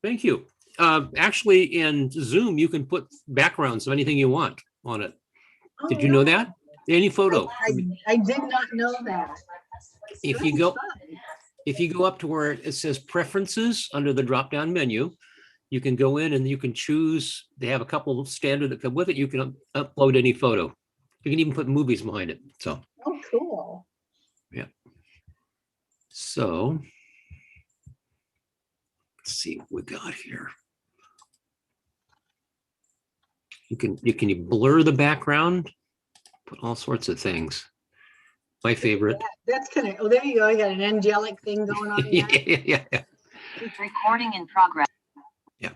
Thank you. Actually, in Zoom, you can put backgrounds of anything you want on it. Did you know that? Any photo. I did not know that. If you go up to where it says preferences under the drop-down menu, you can go in and you can choose. They have a couple of standard that come with it. You can upload any photo. You can even put movies behind it. So. Oh, cool. Yeah. So let's see what we got here. You can blur the background, put all sorts of things. My favorite. That's kind of, oh, there you go. I got an angelic thing going on. Yeah. Recording in progress. Yeah.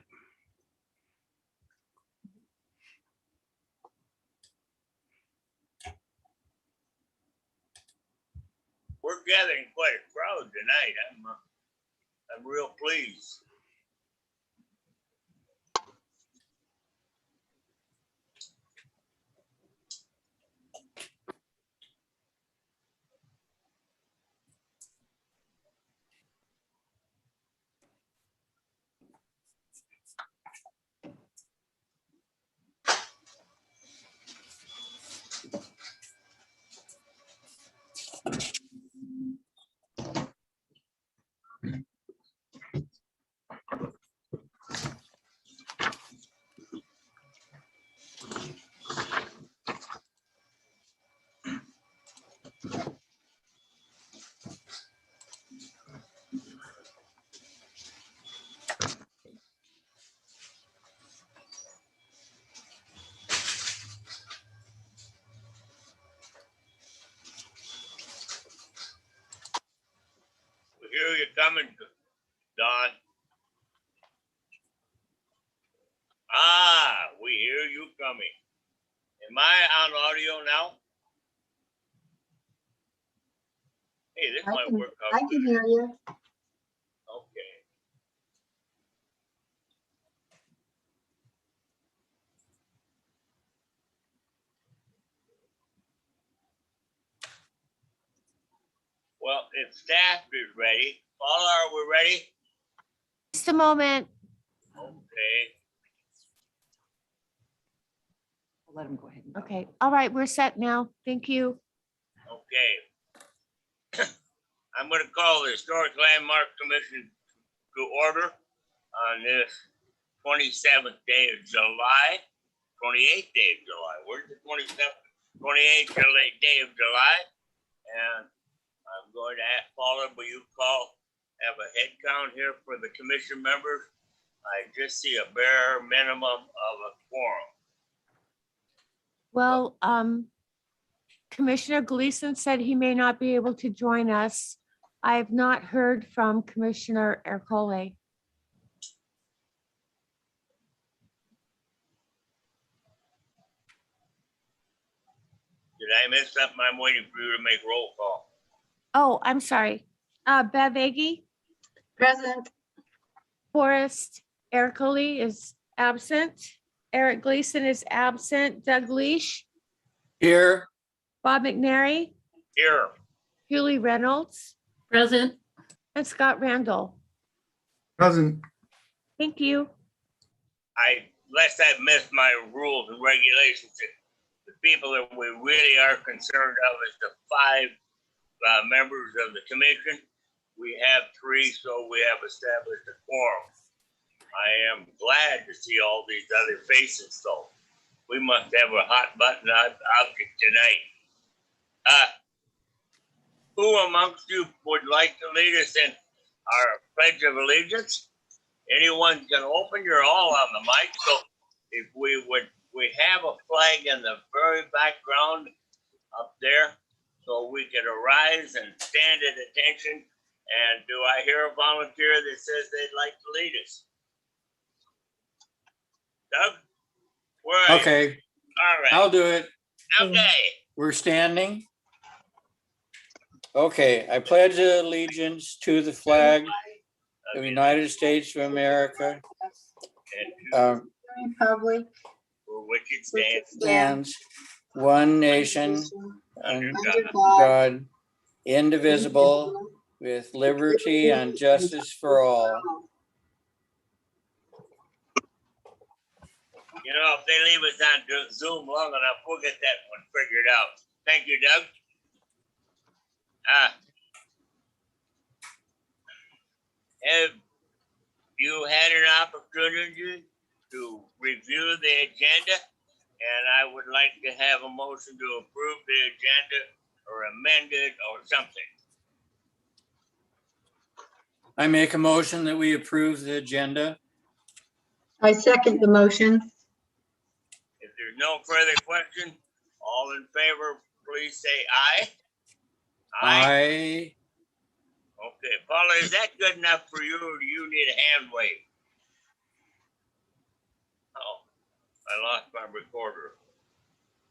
We're gathering quite a crowd tonight. I'm real pleased. We hear you coming, Don. Ah, we hear you coming. Am I on audio now? Hey, this might work out. I can hear you. Okay. Well, if staff is ready, Paula, are we ready? Just a moment. Okay. I'll let him go ahead. And go. Okay. All right. We're set now. Thank you. Okay. I'm going to call the Historic Landmark Commission to order on this 27th day of July, 28th day of July. Where's the 27th? 28th day of July. And I'm going to ask Paula, will you have a head count here for the commission members? I just see a bare minimum of a quorum. Well, Commissioner Gleason said he may not be able to join us. I have not heard from Commissioner Ercole. Did I miss something? I'm waiting for you to make roll call. Oh, I'm sorry. Bev Aggie, Present. Forrest Ercole is absent. Eric Gleason is absent. Doug Leash, Here. Bob McNary, Here. Julie Reynolds, Present. and Scott Randall. Present. Thank you. Unless I've missed my rules and regulations, the people that we really are concerned of is the 5 members of the commission. We have 3, so we have established a quorum. I am glad to see all these other faces, though. We must have a hot button object tonight. Who amongst you would like to lead us in our Pledge of Allegiance? Anyone can open, you're all on the mic. So if we have a flag in the very background up there, so we can arise and stand at attention. And do I hear a volunteer that says they'd like to lead us? Doug? Where are you? Okay, All right. I'll do it. Okay. We're standing. Okay, I pledge allegiance to the flag of the United States of America, And Republic. for which it stands, stands one nation under under God, God, indivisible, with liberty and justice for all. You know, if they leave us on Zoom long enough, we'll get that one figured out. Thank you, Doug. Have you had an opportunity to review the agenda? And I would like to have a motion to approve the agenda or amend it or something. I make a motion that we approve the agenda. I second the motion. If there's no further question, all in favor, please say aye. I, Okay, Paula, is that good enough for you, or do you need a hand wave? Oh, I lost my recorder.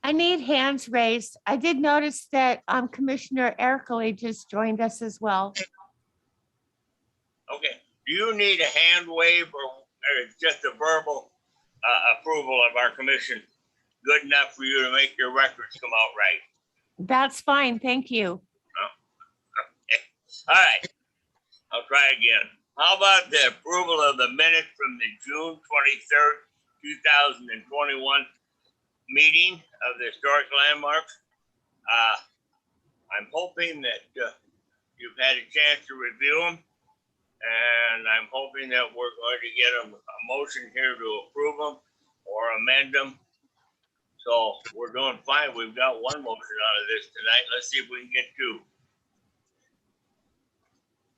I need hands raised. I did notice that Commissioner Ercole just joined us as well. Okay, do you need a hand wave or is just a verbal approval of our commission good enough for you to make your records come out right? That's fine. Thank you. All right, I'll try again. How about the approval of the minutes from the June 23rd, 2021 meeting of the Historic Landmarks? I'm hoping that you've had a chance to review them, and I'm hoping that we're going to get a motion here to approve them or amend them. So we're doing fine. We've got one motion out of this tonight. Let's see if we can get two.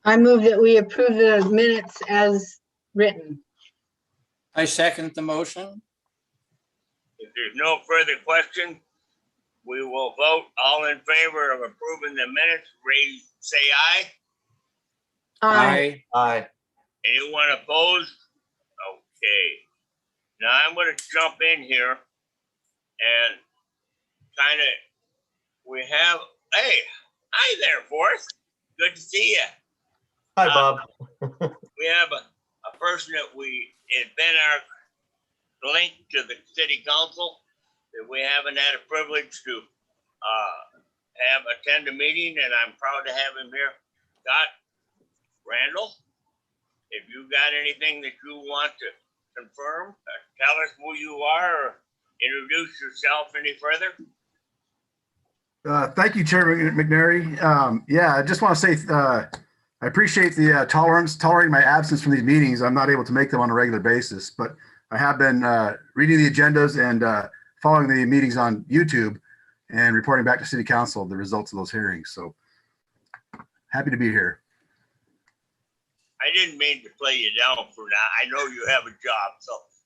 I move that we approve the minutes as written. I second the motion. If there's no further question, we will vote. All in favor of approving the minutes, say aye. Aye. Aye. Anyone opposed? Okay. Now I'm going to jump in here and kind of, hey, hi there, Forrest. Good to see you. Hi, Bob. We have a person that has been our link to the city council that we haven't had a privilege to attend a meeting, and I'm proud to have him here. Scott Randall, if you got anything that you want to confirm, tell us who you are or introduce yourself any further. Thank you, Chairman McNary. Yeah, I just want to say I appreciate the tolerating my absence from these meetings. I'm not able to make them on a regular basis, but I have been reading the agendas and following the meetings on YouTube and reporting back to City Council the results of those hearings. So happy to be here. I didn't mean to play you down for that. I know you have a job,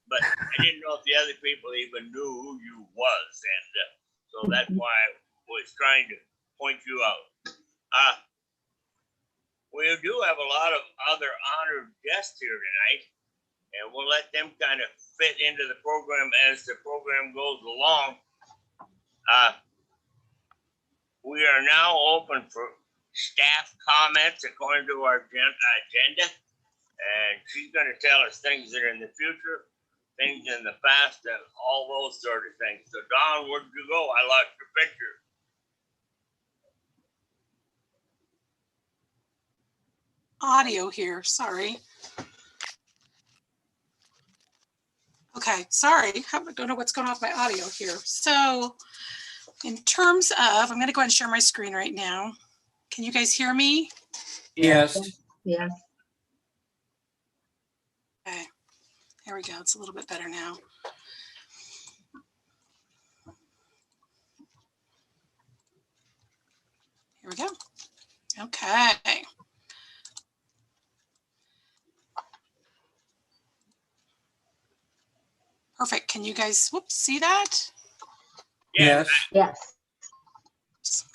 but I didn't know if the other people even knew who you was, and so that's why I was trying to point you out. We do have a lot of other honored guests here tonight, and we'll let them kind of fit into the program as the program goes along. We are now open for staff comments according to our agenda, and she's going to tell us things that are in the future, things in the past, and all those sort of things. So Don, where'd you go? I lost your picture. Audio here, sorry. Okay, sorry, I don't know what's going on with my audio here. So in terms of, I'm going to go ahead and share my screen right now. Can you guys hear me? Yes. Yes. Okay, there we go. It's a little bit better now. Here we go. Okay. Perfect. Can you guys, whoops, see that? Yes. Yes.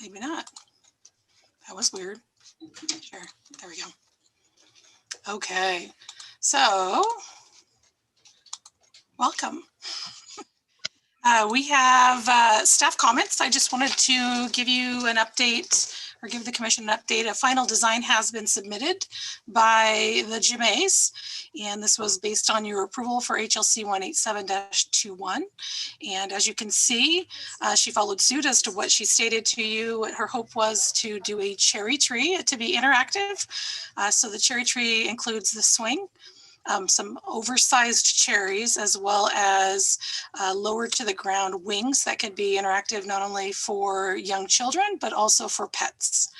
Maybe not. That was weird. Sure. There we go. Okay. So, welcome. We have staff comments. I just wanted to give you an update or give the commission an update. A final design has been submitted by the GMAs, and this was based on your approval for HLC 187-21. And as you can see, she followed suit as to what she stated to you. What her hope was to do a cherry tree to be interactive. So the cherry tree includes the swing, some oversized cherries, as well as lower to the ground wings that could be interactive not only for young children, but also for pets.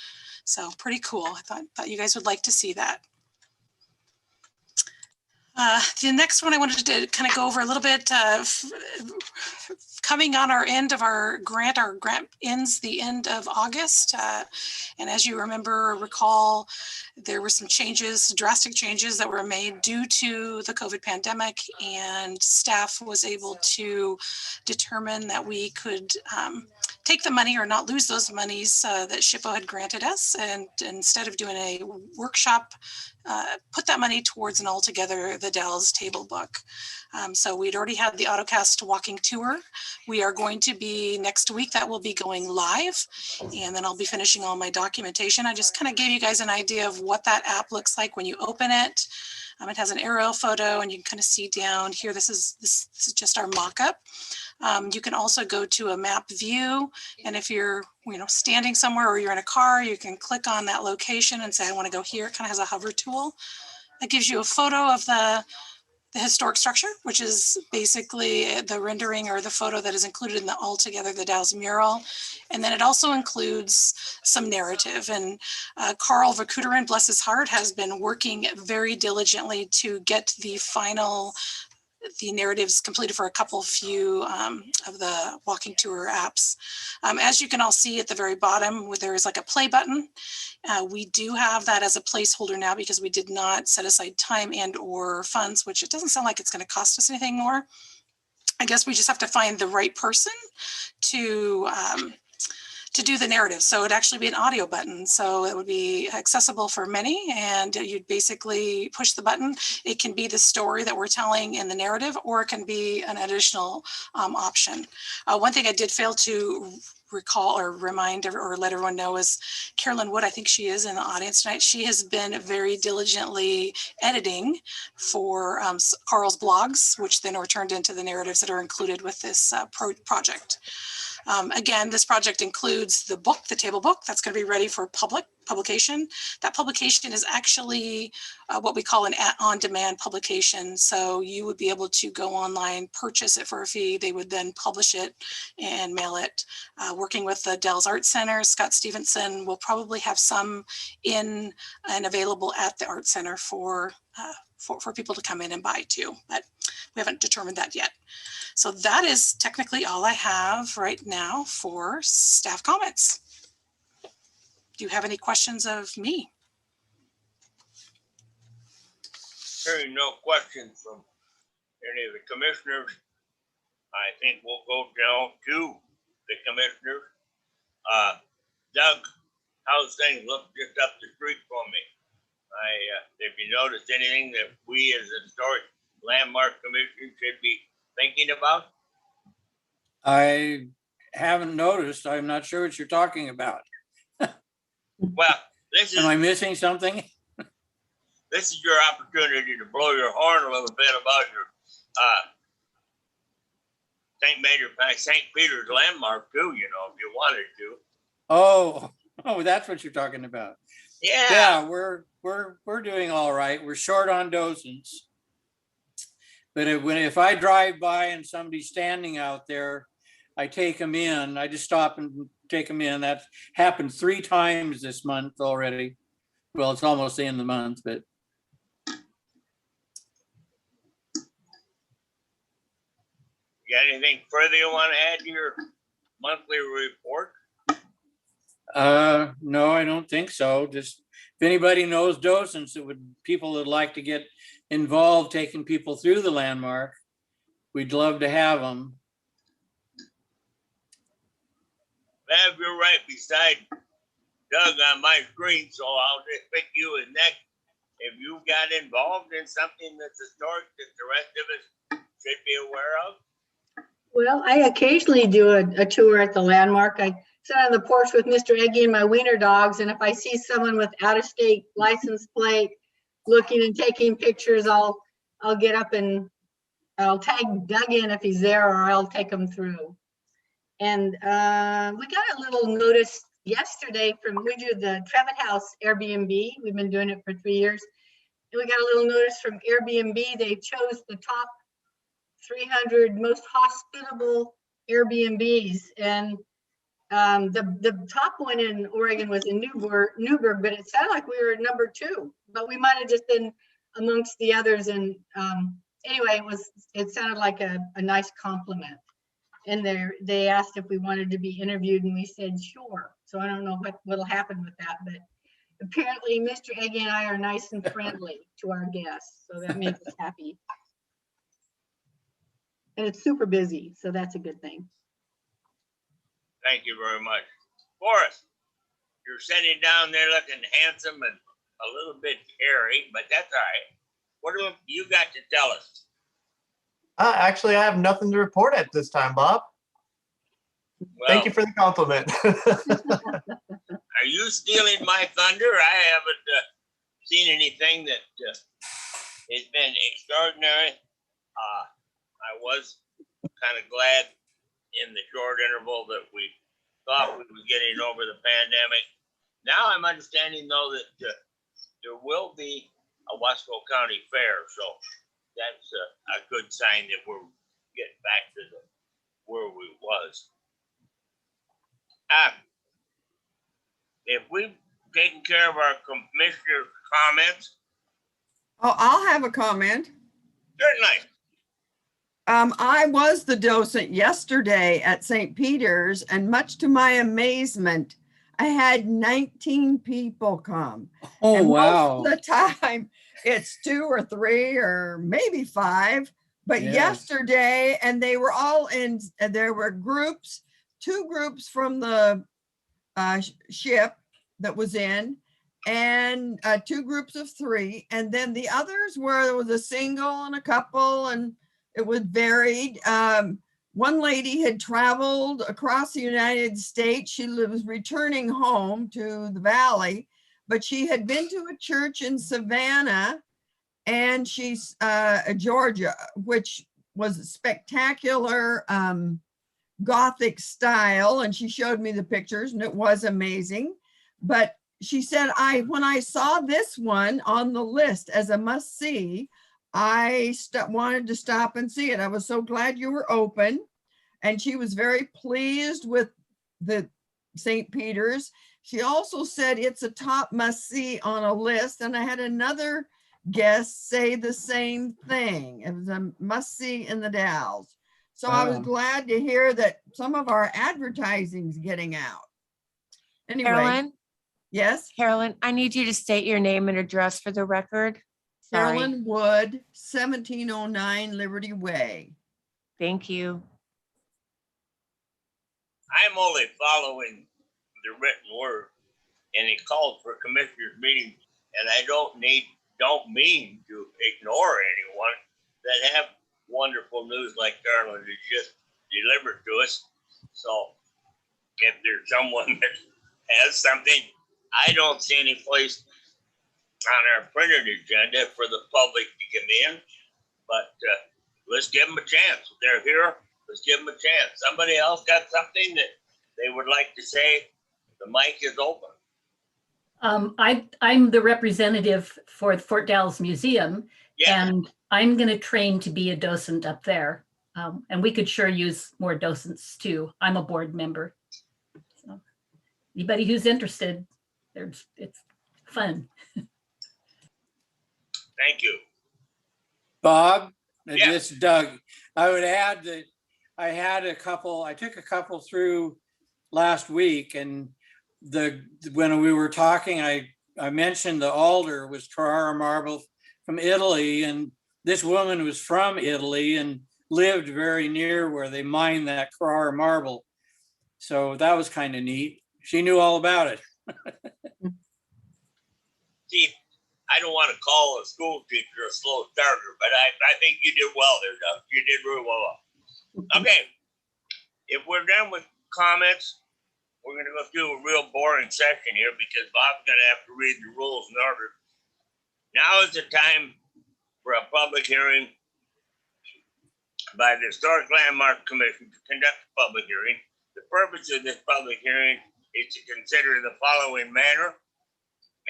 So pretty cool. I thought you guys would like to see that. The next one I wanted to kind of go over a little bit, coming on our end of our grant ends the end of August. And as you remember or recall, there were some changes, drastic changes that were made due to the COVID pandemic, and staff was able to determine that we could take the money or not lose those monies that SHPO had granted us. And instead of doing a workshop, put that money towards an Altogether the Dells table book. So we'd already had the AutoCast walking tour. We are going to be next week, that will be going live, and then I'll be finishing all my documentation. I just kind of gave you guys an idea of what that app looks like when you open it. It has an aerial photo, and you can kind of see down here. This is just our mock-up. You can also go to a map view, and if you're standing somewhere or you're in a car, you can click on that location and say, I want to go here. It kind of has a hover tool. It gives you a photo of the historic structure, which is basically the rendering or the photo that is included in the Altogether the Dells mural. And then it also includes some narrative. And Carl Vakuterin, bless his heart, has been working very diligently to get the narratives completed for a few of the walking tour apps. As you can all see at the very bottom, there is like a play button. We do have that as a placeholder now because we did not set aside time and or funds, which it doesn't sound like it's going to cost us anything more. I guess we just have to find the right person to do the narrative. So it'd actually be an audio button. So it would be accessible for many, and you'd basically push the button. It can be the story that we're telling in the narrative, or it can be an additional option. One thing I did fail to recall or remind or let everyone know is Carolyn Wood, I think she is in the audience tonight. She has been very diligently editing for Carl's blogs, which then are turned into the narratives that are included with this project. Again, this project includes the book, the table book, that's going to be ready for publication. That publication is actually what we call an on-demand publication. So you would be able to go online, purchase it for a fee. They would then publish it and mail it. Working with the Dells Art Center, Scott Stevenson will probably have some in and available at the Art Center for people to come in and buy too, but we haven't determined that yet. So that is technically all I have right now for staff comments. Do you have any questions of me? Hearing no questions from any of the commissioners, I think we'll go down to the commissioners. Doug, how's things look just up the street from me? If you noticed anything that we as a historic landmark commission should be thinking about? I haven't noticed. I'm not sure what you're talking about. Well, Am I missing something? this is your opportunity to blow your horn a little bit about your St. Peter's landmark too, if you wanted to. Oh, that's what you're talking about. Yeah. Yeah, we're doing all right. We're short on docents. But if I drive by and somebody's standing out there, I take them in. I just stop and take them in. That's happened 3 times this month already. Well, it's almost the end of the month, but. You got anything further you want to add to your monthly report? No, I don't think so. Just if anybody knows docents people that like to get involved taking people through the landmark, we'd love to have them. Well, you're right beside Doug on my screen, so I'll just pick you as next. If you got involved in something that's historic that the rest of us should be aware of? Well, I occasionally do a tour at the landmark. I sit on the porch with Mr. Eggy and my wiener dogs, and if I see someone with out-of-state license plate looking and taking pictures, I'll get up and I'll tag Doug in if he's there, or I'll take him through. And we got a little notice yesterday we do the Trevitt House Airbnb. We've been doing it for 3 years. And we got a little notice from Airbnb. They chose the top 300 most hospitable Airbnbs. And the top one in Oregon was in Newburgh, but it sounded like we were number 2, but we might have just been amongst the others. And anyway, it sounded like a nice compliment. And they asked if we wanted to be interviewed, and we said sure. So I don't know what'll happen with that, but apparently Mr. Eggy and I are nice and friendly to our guests, so that makes us happy. And it's super busy, so that's a good thing. Thank you very much. Forrest, you're sitting down there looking handsome and a little bit hairy, but that's all right. What do you got to tell us? Actually, I have nothing to report at this time, Bob. Well, Thank you for the compliment. Are you stealing my thunder? I haven't seen anything that has been extraordinary. I was kind of glad in the short interval that we thought we were getting over the pandemic. Now I'm understanding, though, that there will be a Wesco County Fair, so that's a good sign that we're getting back to where we was. If we've taken care of our commissioner comments, Oh, I'll have a comment. certainly. I was the docent yesterday at St. Peter's, and much to my amazement, I had 19 people come. Oh, And wow. most of the time, it's 2 or 3 or maybe 5. But Yes. yesterday, and they were all in, there were groups, 2 groups from the ship that was in, and 2 groups of 3. And then the others were, there was a single and a couple, and it was varied. One lady had traveled across the United States. She was returning home to the Valley, but she had been to a church in Savannah, and she's Georgia, which was a spectacular Gothic style. And she showed me the pictures, and it was amazing. But she said, when I saw this one on the list as a must see, I wanted to stop and see it. I was so glad you were open. And she was very pleased with the St. Peter's. She also said it's a top must see on a list. And I had another guest say the same thing. It was a must see in the Dalles. So I was Wow. glad to hear that some of our advertising's getting out. Anyway, Carolyn, yes, Carolyn, I need you to state your name and address for the record. Sorry. Carolyn Wood, 1709 Liberty Way. Thank you. I'm only following the written word, and it calls for commissioners meetings, and I don't mean to ignore anyone that have wonderful news like Carolyn has just delivered to us. So if there's someone that has something, I don't see any place on our printed agenda for the public to come in, but let's give them a chance. If they're here, let's give them a chance. Somebody else got something that they would like to say? The mic is open. I'm the representative for the Fort Dalles Museum, Yeah, and I'm going to train to be a docent up there. And we could sure use more docents too. I'm a board member. So anybody who's interested, it's fun. thank you. Bob, Yeah. this is Doug. I would add that I took a couple through last week, and when we were talking, I mentioned the altar was Carrara marble from Italy, and this woman was from Italy and lived very near where they mine that Carrara marble. So that was kind of neat. She knew all about it. See, I don't want to call a school teacher a slow starter, but I think you did well there, Doug. You did really well. Okay, if we're done with comments, we're going to go through a real boring section here because Bob's going to have to read the rules in order. Now is the time for a public hearing by the Historic Landmark Commission to conduct a public hearing. The purpose of this public hearing is to consider the following manner,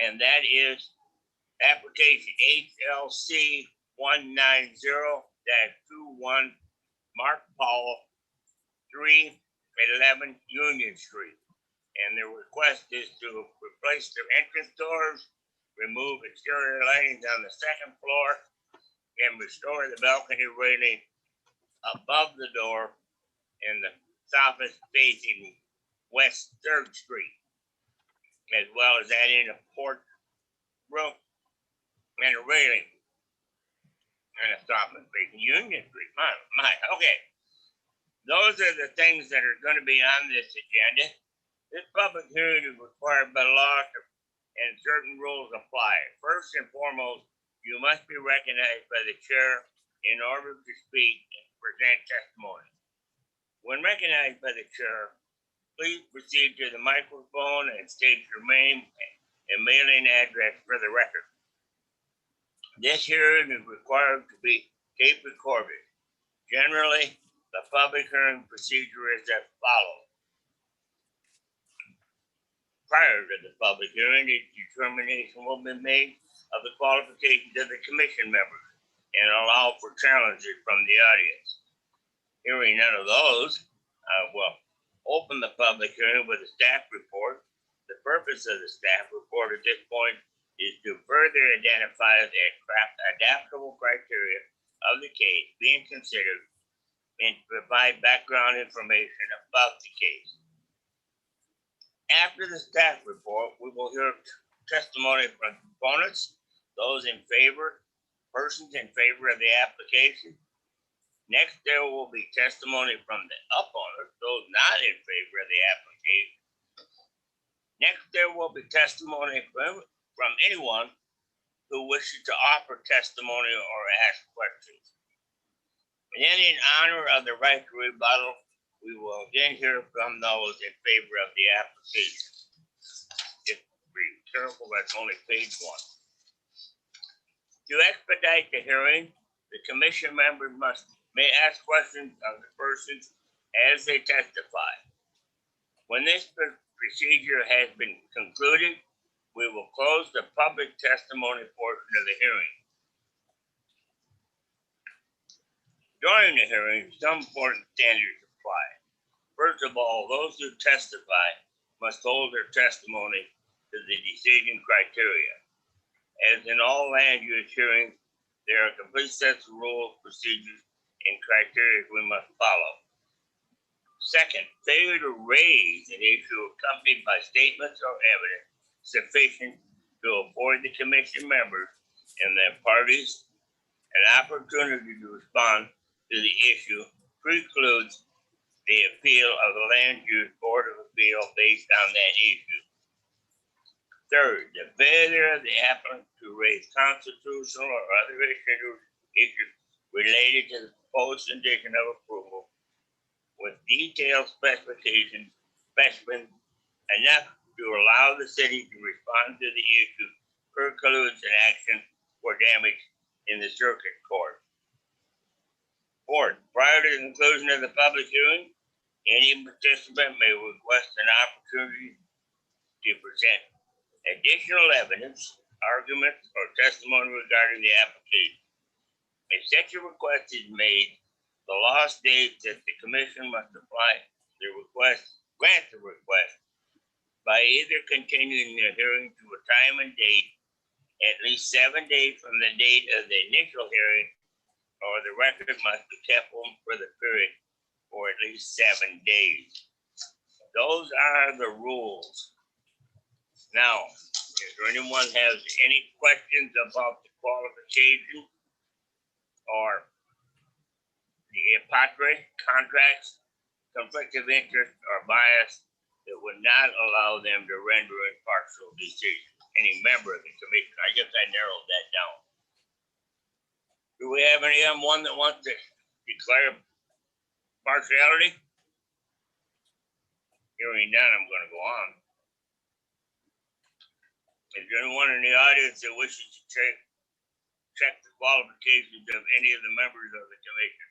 and that is application HLC 190-21, Mark Paul, 311 Union Street. And their request is to replace their entrance doors, remove exterior lighting on the second floor, and restore the balcony railing above the door in the southwest facing West 3rd Street, as well as adding a porch roof and a railing and a southwest facing Union Street. My, okay. Those are the things that are going to be on this agenda. This public hearing is required by law and certain rules apply. First and foremost, you must be recognized by the chair in order to speak and present testimony. When recognized by the chair, please proceed to the microphone and state your name and mailing address for the record. This hearing is required to be tape recorded. Generally, the public hearing procedure is as follows. Prior to the public hearing, a determination will be made of the qualifications of the commission members and allow for challenges from the audience. Hearing none of those, I will open the public hearing with a staff report. The purpose of the staff report at this point is to further identify the adaptable criteria of the case being considered and provide background information about the case. After the staff report, we will hear testimony from proponents, those in favor, persons in favor of the application. Next, there will be testimony from the opponent, those not in favor of the application. Next, there will be testimony from anyone who wishes to offer testimony or ask questions. And then in honor of the right to rebuttal, we will again hear from those in favor of the application. Just be careful, that's only page 1. To expedite the hearing, the commission members may ask questions of the persons as they testify. When this procedure has been concluded, we will close the public testimony portion of the hearing. During the hearing, some important standards apply. First of all, those who testify must hold their testimony to the decision criteria. As in all land use hearings, there are complete sets of rules, procedures, and criteria we must follow. Second, failure to raise an issue accompanied by statements or evidence sufficient to afford the commission members and their parties an opportunity to respond to the issue precludes the appeal of the Land Use Board of Appeal based on that issue. Third, the failure of the applicant to raise constitutional or other issues related to the proposed condition of approval with detailed specifications enough to allow the city to respond to the issue precludes an action for damage in the circuit court. Fourth, prior to the conclusion of the public hearing, any participant may request an opportunity to present additional evidence, arguments, or testimony regarding the application. If such a request is made, the law states that the commission must grant the request by either continuing the hearing to a time and date at least 7 days from the date of the initial hearing, or the record must be kept open for the period for at least 7 days. Those are the rules. Now, if anyone has any questions about the qualification or the apatre contracts, conflict of interest, or bias that would not allow them to render impartial decisions, any member of the commission. I guess I narrowed that down. Do we have anyone that wants to declare partiality? Hearing none, I'm going to go on. Is there anyone in the audience that wishes to check the qualifications of any of the members of the commission?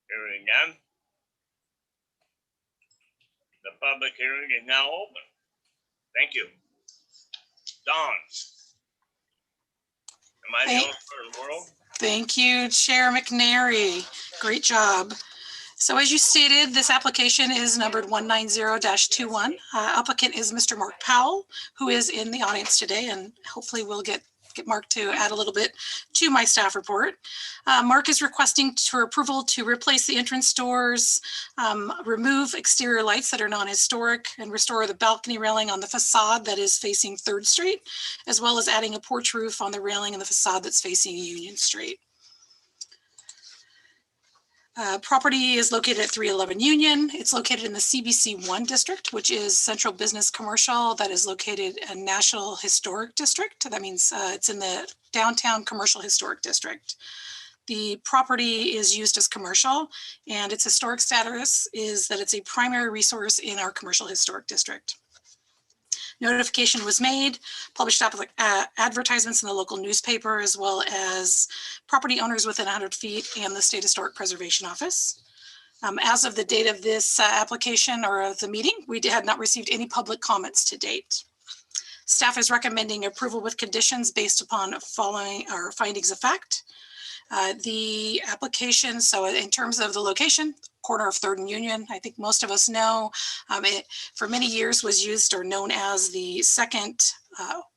Hearing none. The public hearing is now open. Thank you. Dawn. Am I the only person in the world? Thank you, Chair McNary. Great job. So as you stated, this application is numbered 190-21. Applicant is Mr. Mark Powell, who is in the audience today, and hopefully we'll get Mark to add a little bit to my staff report. Mark is requesting for approval to replace the entrance doors, remove exterior lights that are non-historic, and restore the balcony railing on the facade that is facing 3rd Street, as well as adding a porch roof on the railing in the facade that's facing Union Street. Property is located at 311 Union. It's located in the CBC 1 district, which is Central Business Commercial, that is located in National Historic District. That means it's in the Downtown Commercial Historic District. The property is used as commercial, and its historic status is that it's a primary resource in our Commercial Historic District. Notification was made, published advertisements in the local newspaper, as well as property owners within 100 feet and the State Historic Preservation Office. As of the date of this application or of the meeting, we had not received any public comments to date. Staff is recommending approval with conditions based upon following our findings of fact. The application, so in terms of the location, corner of 3rd and Union, I think most of us know, it for many years was used or known as the 2nd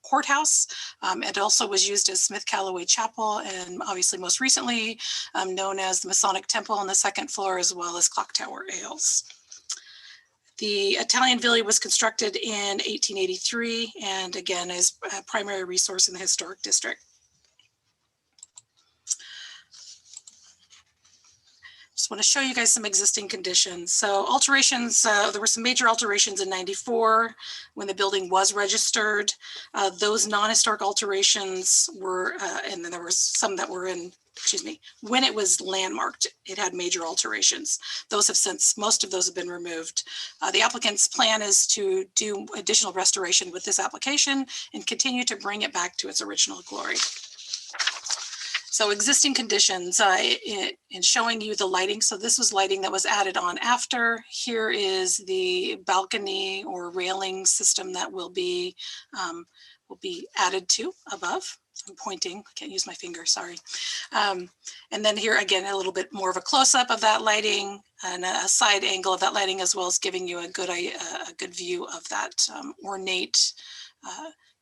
courthouse. It also was used as Smith Callaway Chapel, and obviously most recently known as the Masonic Temple on the 2nd floor, as well as Clock Tower Ales. The Italian Villa was constructed in 1883, and again is a primary resource in the historic district. Just want to show you guys some existing conditions. So alterations, there were some major alterations in 94 when the building was registered. Those non-historic alterations were, and then there were some that were in, when it was landmarked, it had major alterations. Those have since, most of those have been removed. The applicant's plan is to do additional restoration with this application and continue to bring it back to its original glory. So existing conditions in showing you the lighting. So this was lighting that was added on after. Here is the balcony or railing system that will be added to above. I'm pointing, can't use my finger, sorry. And then here again, a little bit more of a close-up of that lighting and a side angle of that lighting, as well as giving you a good view of that ornate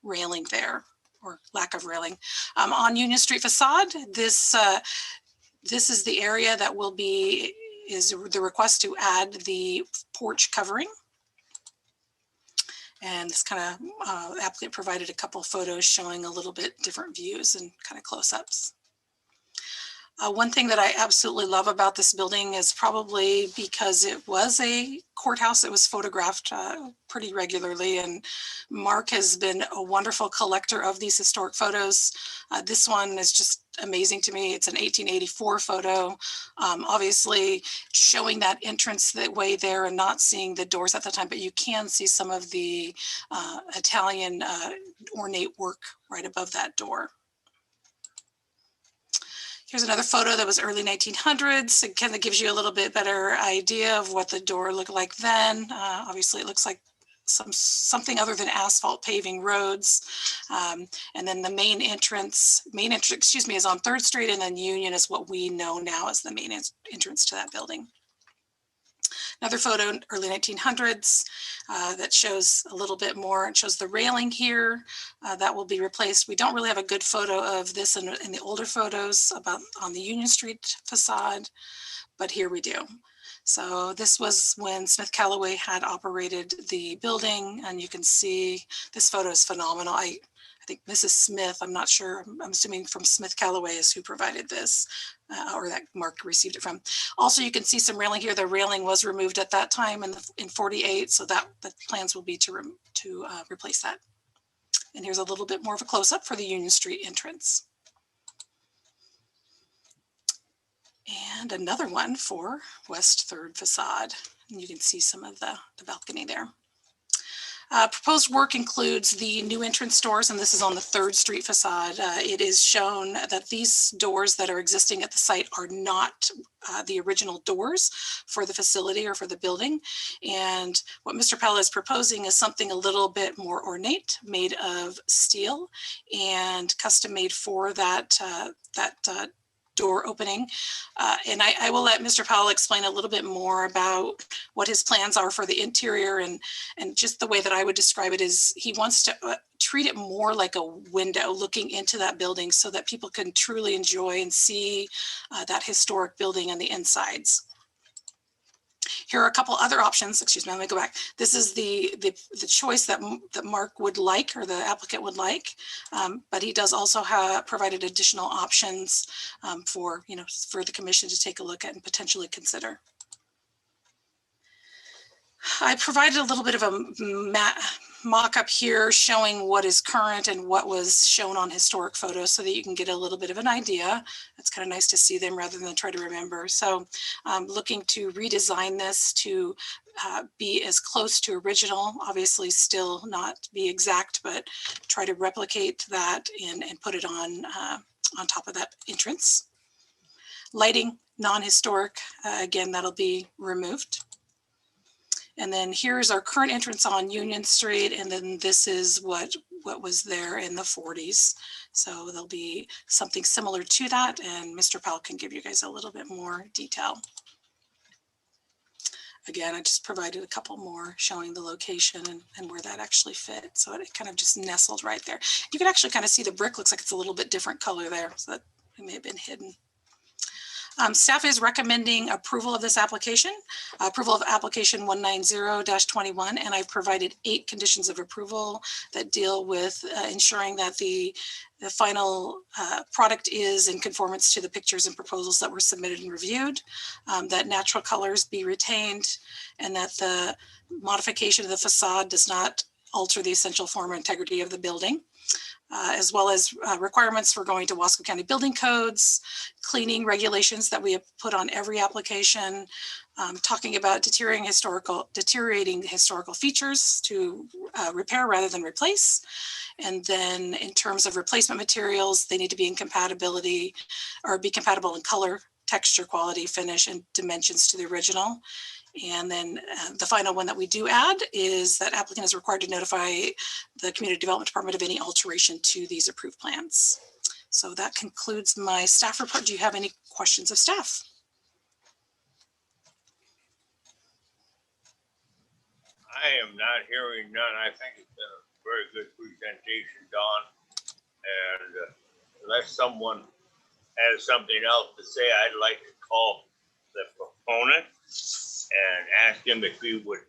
railing there, or lack of railing. On Union Street facade, this is the area that will be, is the request to add the porch covering. And this kind of applicant provided a couple of photos showing a little bit different views and kind of close-ups. One thing that I absolutely love about this building is probably because it was a courthouse, it was photographed pretty regularly, and Mark has been a wonderful collector of these historic photos. This one is just amazing to me. It's an 1884 photo, obviously showing that entrance that way there and not seeing the doors at the time, but you can see some of the Italian ornate work right above that door. Here's another photo that was early 1900s. It kind of gives you a little bit better idea of what the door looked like then. Obviously, it looks like something other than asphalt paving roads. And then the main entrance, is on 3rd Street, and then Union is what we know now as the main entrance to that building. Another photo, early 1900s, that shows a little bit more. It shows the railing here that will be replaced. We don't really have a good photo of this in the older photos on the Union Street facade, but here we do. So this was when Smith Callaway had operated the building, and you can see this photo is phenomenal. I think Mrs. Smith, I'm not sure, I'm assuming from Smith Callaway is who provided this, or that Mark received it from. Also, you can see some railing here. The railing was removed at that time in 48, so that the plans will be to replace that. And here's a little bit more of a close-up for the Union Street entrance. And another one for West 3rd facade. And you can see some of the balcony there. Proposed work includes the new entrance doors, and this is on the 3rd Street facade. It is shown that these doors that are existing at the site are not the original doors for the facility or for the building. And what Mr. Pella is proposing is something a little bit more ornate, made of steel and custom made for that door opening. And I will let Mr. Powell explain a little bit more about what his plans are for the interior, and just the way that I would describe it is he wants to treat it more like a window looking into that building so that people can truly enjoy and see that historic building on the insides. Here are a couple other options. Excuse me, let me go back. This is the choice that Mark would like, or the applicant would like, but he does also have provided additional options for the commission to take a look at and potentially consider. I provided a little bit of a mock-up here showing what is current and what was shown on historic photos so that you can get a little bit of an idea. It's kind of nice to see them rather than try to remember. So I'm looking to redesign this to be as close to original, obviously still not be exact, but try to replicate that and put it on top of that entrance. Lighting, non-historic, again, that'll be removed. And then here's our current entrance on Union Street. And then this is what was there in the 40s. So there'll be something similar to that. And Mr. Powell can give you guys a little bit more detail. Again, I just provided a couple more showing the location and where that actually fit. So it kind of just nestled right there. You can actually kind of see the brick looks like it's a little bit different color there. So that it may have been hidden. Staff is recommending approval of this application, approval of application 190-21, and I've provided 8 conditions of approval that deal with ensuring that the final product is in conformance to the pictures and proposals that were submitted and reviewed, that natural colors be retained, and that the modification of the facade does not alter the essential form or integrity of the building. As well as requirements for going to Wasco County building codes, cleaning regulations that we have put on every application, talking about deteriorating historical features to repair rather than replace. And then in terms of replacement materials, they need to be in compatibility or be compatible in color, texture, quality, finish, and dimensions to the original. And then the final one that we do add is that applicant is required to notify the Community Development Department of any alteration to these approved plans. So that concludes my staff report. Do you have any questions of staff? I am not hearing none. I think it's been a very good presentation, Don. And unless someone has something else to say, I'd like to call the proponent and ask him if he would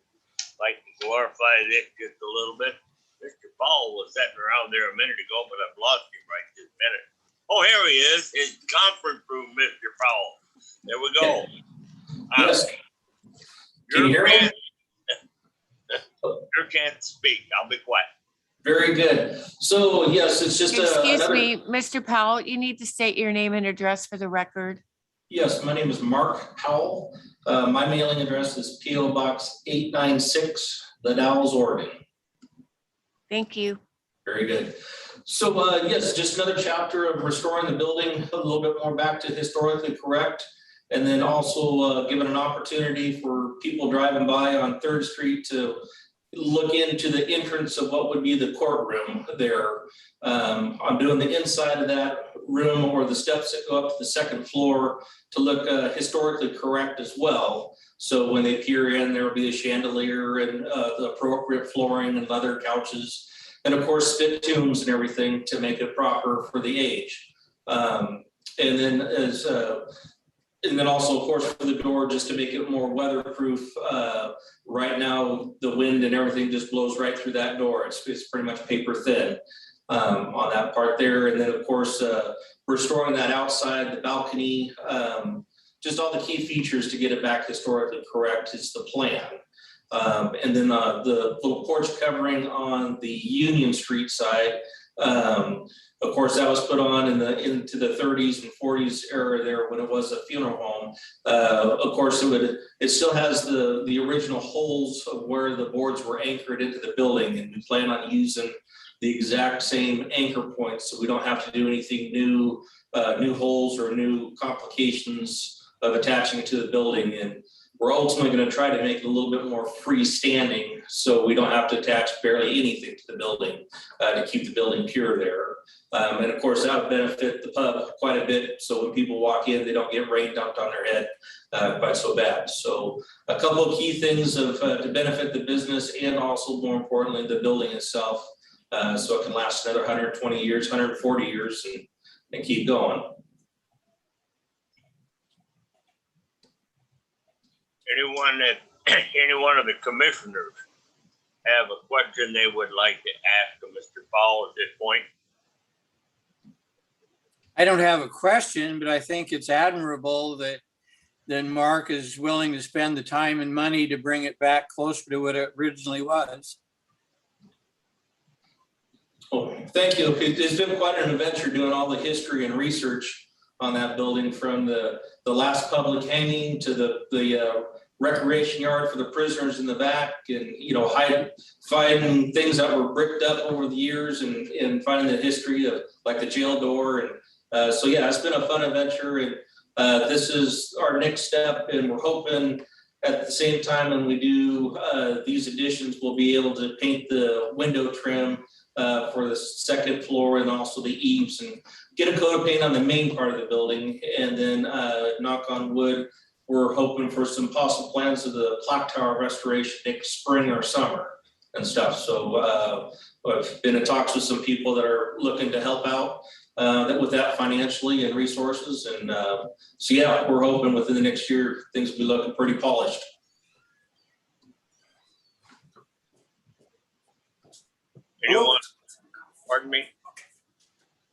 like to glorify this just a little bit. Mr. Powell was sitting around there a minute ago, but I've lost him right this minute. Oh, here he is, his conference room, Mr. Powell. There we go. Yes. Can you hear me? You can't speak. I'll be quiet. Very good. So yes, it's just Excuse me, Mr. Powell, you need to state your name and address for the record. Yes, my name is Mark Powell. My mailing address is P.O. Box 896, The Dalles, Oregon. Thank you. Very good. So yes, just another chapter of restoring the building a little bit more back to historically correct, and then also giving an opportunity for people driving by on 3rd Street to look into the entrance of what would be the courtroom there. I'm doing the inside of that room or the steps that go up to the 2nd floor to look historically correct as well. So when they peer in, there will be a chandelier and the appropriate flooring and leather couches, and of course spittoons and everything to make it proper for the age. And then also, of course, for the door, just to make it more weatherproof. Right now, the wind and everything just blows right through that door. It's pretty much paper thin on that part there. And then, of course, restoring that outside, the balcony, just all the key features to get it back historically correct is the plan. And then the little porch covering on the Union Street side, Of course, that was put on into the 30s and 40s era there when it was a funeral home. Of course, it still has the original holes of where the boards were anchored into the building, and we plan on using the exact same anchor points, so we don't have to do anything new, new holes or new complications of attaching it to the building. And we're ultimately going to try to make it a little bit more freestanding, so we don't have to attach barely anything to the building to keep the building pure there. And of course, that would benefit the pub quite a bit. So when people walk in, they don't get rain dumped on their head quite so bad. So a couple of key things to benefit the business, and also more importantly, the building itself, so it can last another 120 years, 140 years, and keep going. Any one of the commissioners have a question they would like to ask of Mr. Paul at this point? I don't have a question, but I think it's admirable that Mark is willing to spend the time and money to bring it back closer to what it originally was. Oh, thank you. It's been quite an adventure doing all the history and research on that building, from the last public hanging to the recreation yard for the prisoners in the back, and finding things that were bricked up over the years, and finding the history of like the jail door. And so yeah, it's been a fun adventure, and this is our next step, and we're hoping at the same time when we do these additions, we'll be able to paint the window trim for the second floor, and also the eaves, and get a coat of paint on the main part of the building. And then knock on wood, we're hoping for some possible plans of the clock tower restoration next spring or summer and stuff. So I've been in talks with some people that are looking to help out with that financially and resources. And so yeah, we're hoping within the next year, things will be looking pretty polished. Anyone? Pardon me?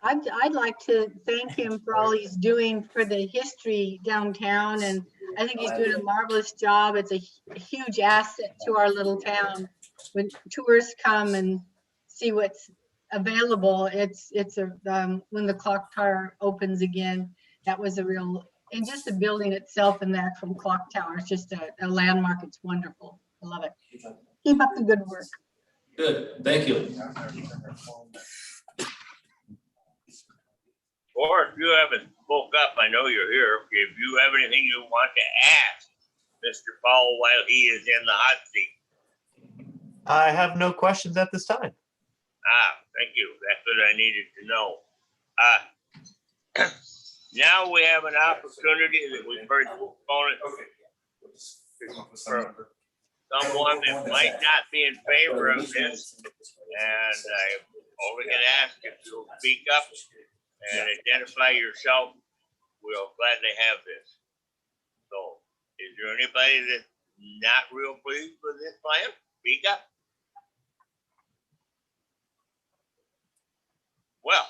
I'd like to thank him for all he's doing for the history downtown, and I think he's doing a marvelous job. It's a huge asset to our little town. When tourists come and see what's available, when the clock tower opens again, that was a real, and just the building itself and the actual clock tower, it's just a landmark. It's wonderful. I love it. Keep up the good work. Good, thank you. Or if you haven't spoke up, I know you're here. If you have anything you want to ask Mr. Paul while he is in the hot seat. I have no questions at this time. Thank you. That's what I needed to know. Now we have an opportunity that we've heard from someone that might not be in favor of this, and I only can ask if you'll speak up and identify yourself. We'll gladly have this. So, is there anybody that's not real pleased with this plan? Speak up. Well,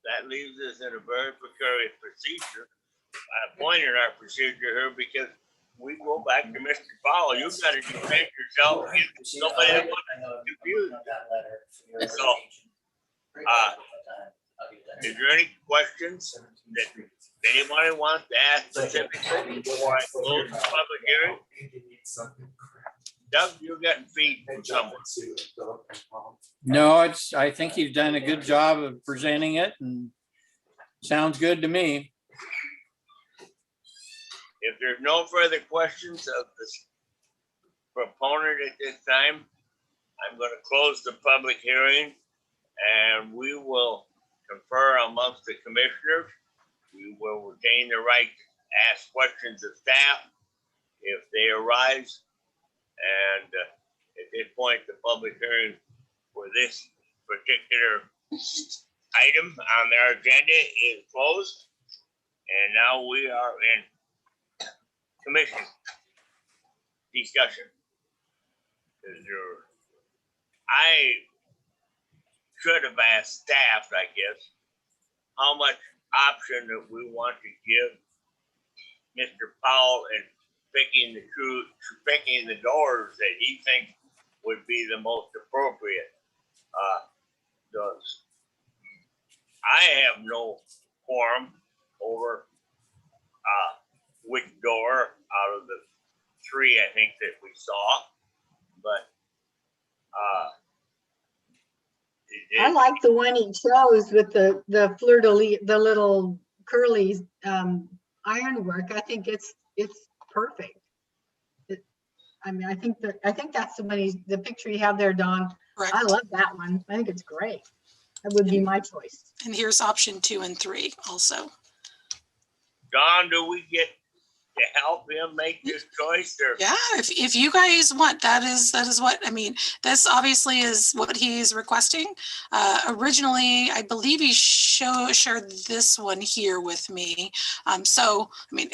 that leaves us in a very precarious procedure. I pointed our procedure here because we go back to Mr. Powell. You've got to defend yourself against somebody that was confused. So, is there any questions that anybody wants to ask specifically before I close the public hearing? Doug, you got feed from someone. No, I think he's done a good job of presenting it, and sounds good to me. If there's no further questions of this proponent at this time, I'm going to close the public hearing, and we will confer amongst the commissioners. We will retain the right to ask questions of staff if they arise. And at this point, the public hearing for this particular item on their agenda is closed. And now we are in commission discussion. I should have asked staff, I guess, how much option that we want to give Mr. Powell in picking the doors that he thinks would be the most appropriate. The I have no quorum over which door out of the three I think that we saw, but I like the one he chose with the fleur de lis, the little curly ironwork. I think it's perfect. I mean, I think that's the one the picture you have there, Dawn. Correct. I love that one. I think it's great. That would be my choice. And here's option 2 and 3 also. Don, do we get to help him make this choice? Or? Yeah, if you guys want, that is what, I mean, this obviously is what he's requesting. Originally, I believe he shared this one here with me. So, I mean,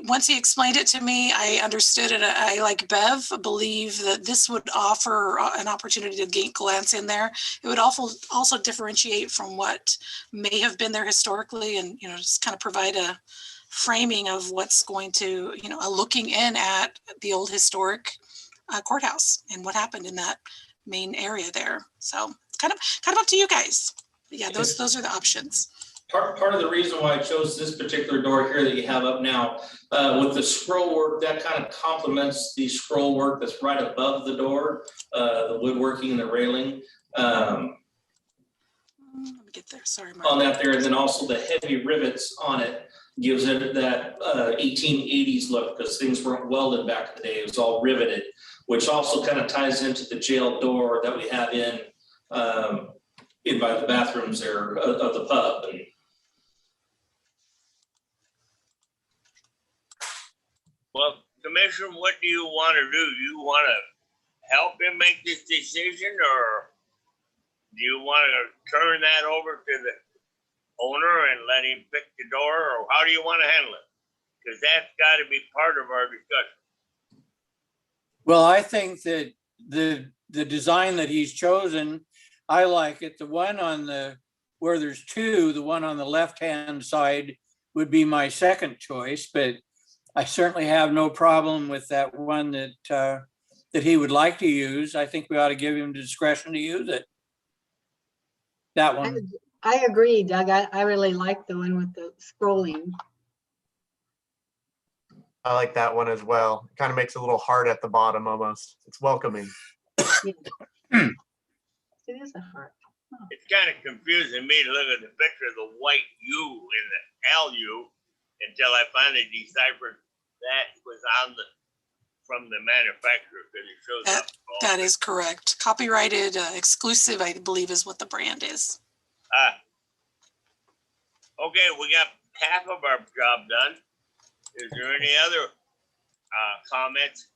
once he explained it to me, I understood it. I, like Bev, believe that this would offer an opportunity to glance in there. It would also differentiate from what may have been there historically, and just kind of provide a framing of what's going to, a looking in at the old historic courthouse and what happened in that main area there. So it's kind of up to you guys. But yeah, those are the options. Part of the reason why I chose this particular door here that you have up now, with the scroll work, that kind of complements the scroll work that's right above the door, the woodworking and the railing. Let me get there. Sorry, Mark. On that there, and then also the heavy rivets on it gives it that 1880s look, because things weren't welded back in the day. It was all riveted, which also kind of ties into the jail door that we have in by the bathrooms there of the pub. And well, Commissioner, what do you want to do? You want to help him make this decision, or do you want to turn that over to the owner and let him pick the door, or how do you want to handle it? Because that's got to be part of our discussion. Well, I think that the design that he's chosen, I like it. The one where there's two, the one on the left-hand side would be my second choice, but I certainly have no problem with that one that he would like to use. I think we ought to give him the discretion to use it. That one. I agree, Doug. I really like the one with the scrolling. I like that one as well. It kind of makes a little heart at the bottom almost. It's welcoming. Yeah. It is a heart. Oh. It's kind of confusing me to look at the picture of the white U in the LU until I finally deciphered that was from the manufacturer, because it shows up. That is correct. Copyrighted, exclusive, I believe, is what the brand is. Okay, we got half of our job done. Is there any other comments?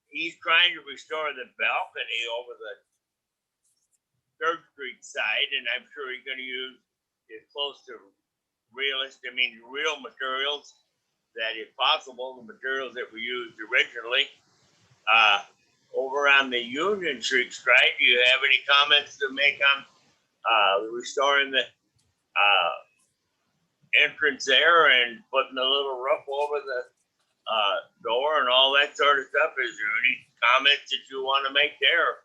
He's trying to restore the balcony over the 3rd Street side, and I'm sure he's going to use it close to real materials, that if possible, the materials that were used originally. Over on the Union Street side, do you have any comments to make on restoring the entrance there and putting a little roof over the door and all that sort of stuff? Is there any comments that you want to make there?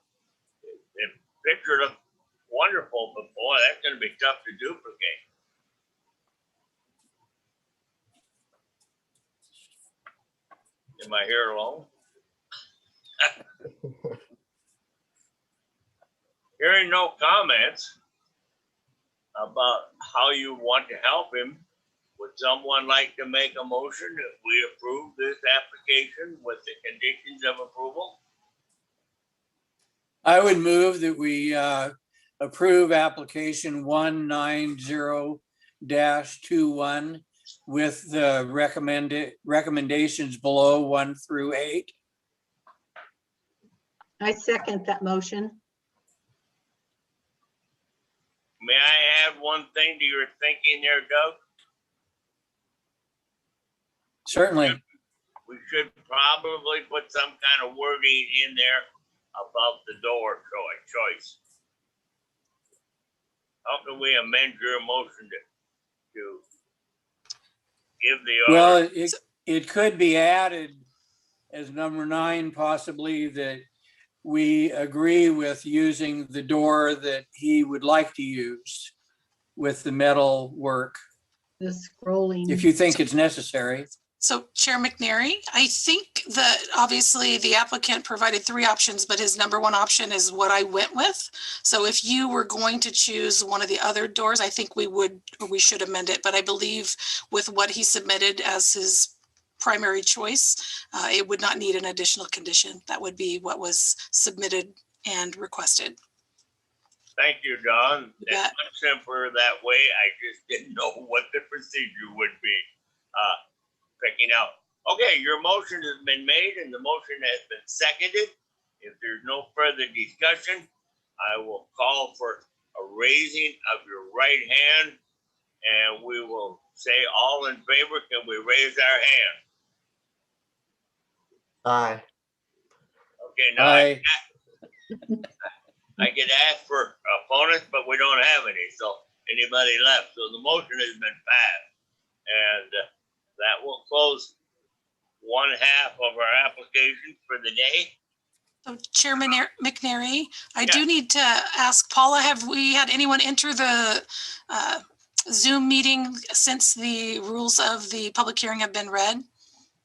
The picture looked wonderful, but boy, that's going to be tough to duplicate. Am I here alone? Hearing no comments about how you want to help him, would someone like to make a motion that we approve this application with the conditions of approval? I would move that we approve application 190-21 with the recommendations below 1 through 8. I second that motion. May I add one thing to your thinking there, Doug? Certainly. We should probably put some kind of wording in there about the door choice. How can we amend your motion to give the order? Well, it could be added as number 9, possibly, that we agree with using the door that he would like to use with the metal work, The scrolling. if you think it's necessary. So Chair McNary, I think that obviously the applicant provided 3 options, but his number 1 option is what I went with. So if you were going to choose one of the other doors, I think we should amend it. But I believe with what he submitted as his primary choice, it would not need an additional condition. That would be what was submitted and requested. Thank you, Don. You It's bet. much simpler that way. I just didn't know what the procedure would be. Picking out. Okay, your motion has been made and the motion has been seconded. If there's no further discussion, I will call for a raising of your right hand and we will say all in favor. Can we raise our hand? Aye. Okay, now I could ask for opponents, but we don't have any. So anybody left? So the motion has been passed. And that will close 1/2 of our application for the day. So Chairman McNary, I do need to ask Paula, have we had anyone enter the Zoom meeting since the rules of the public hearing have been read?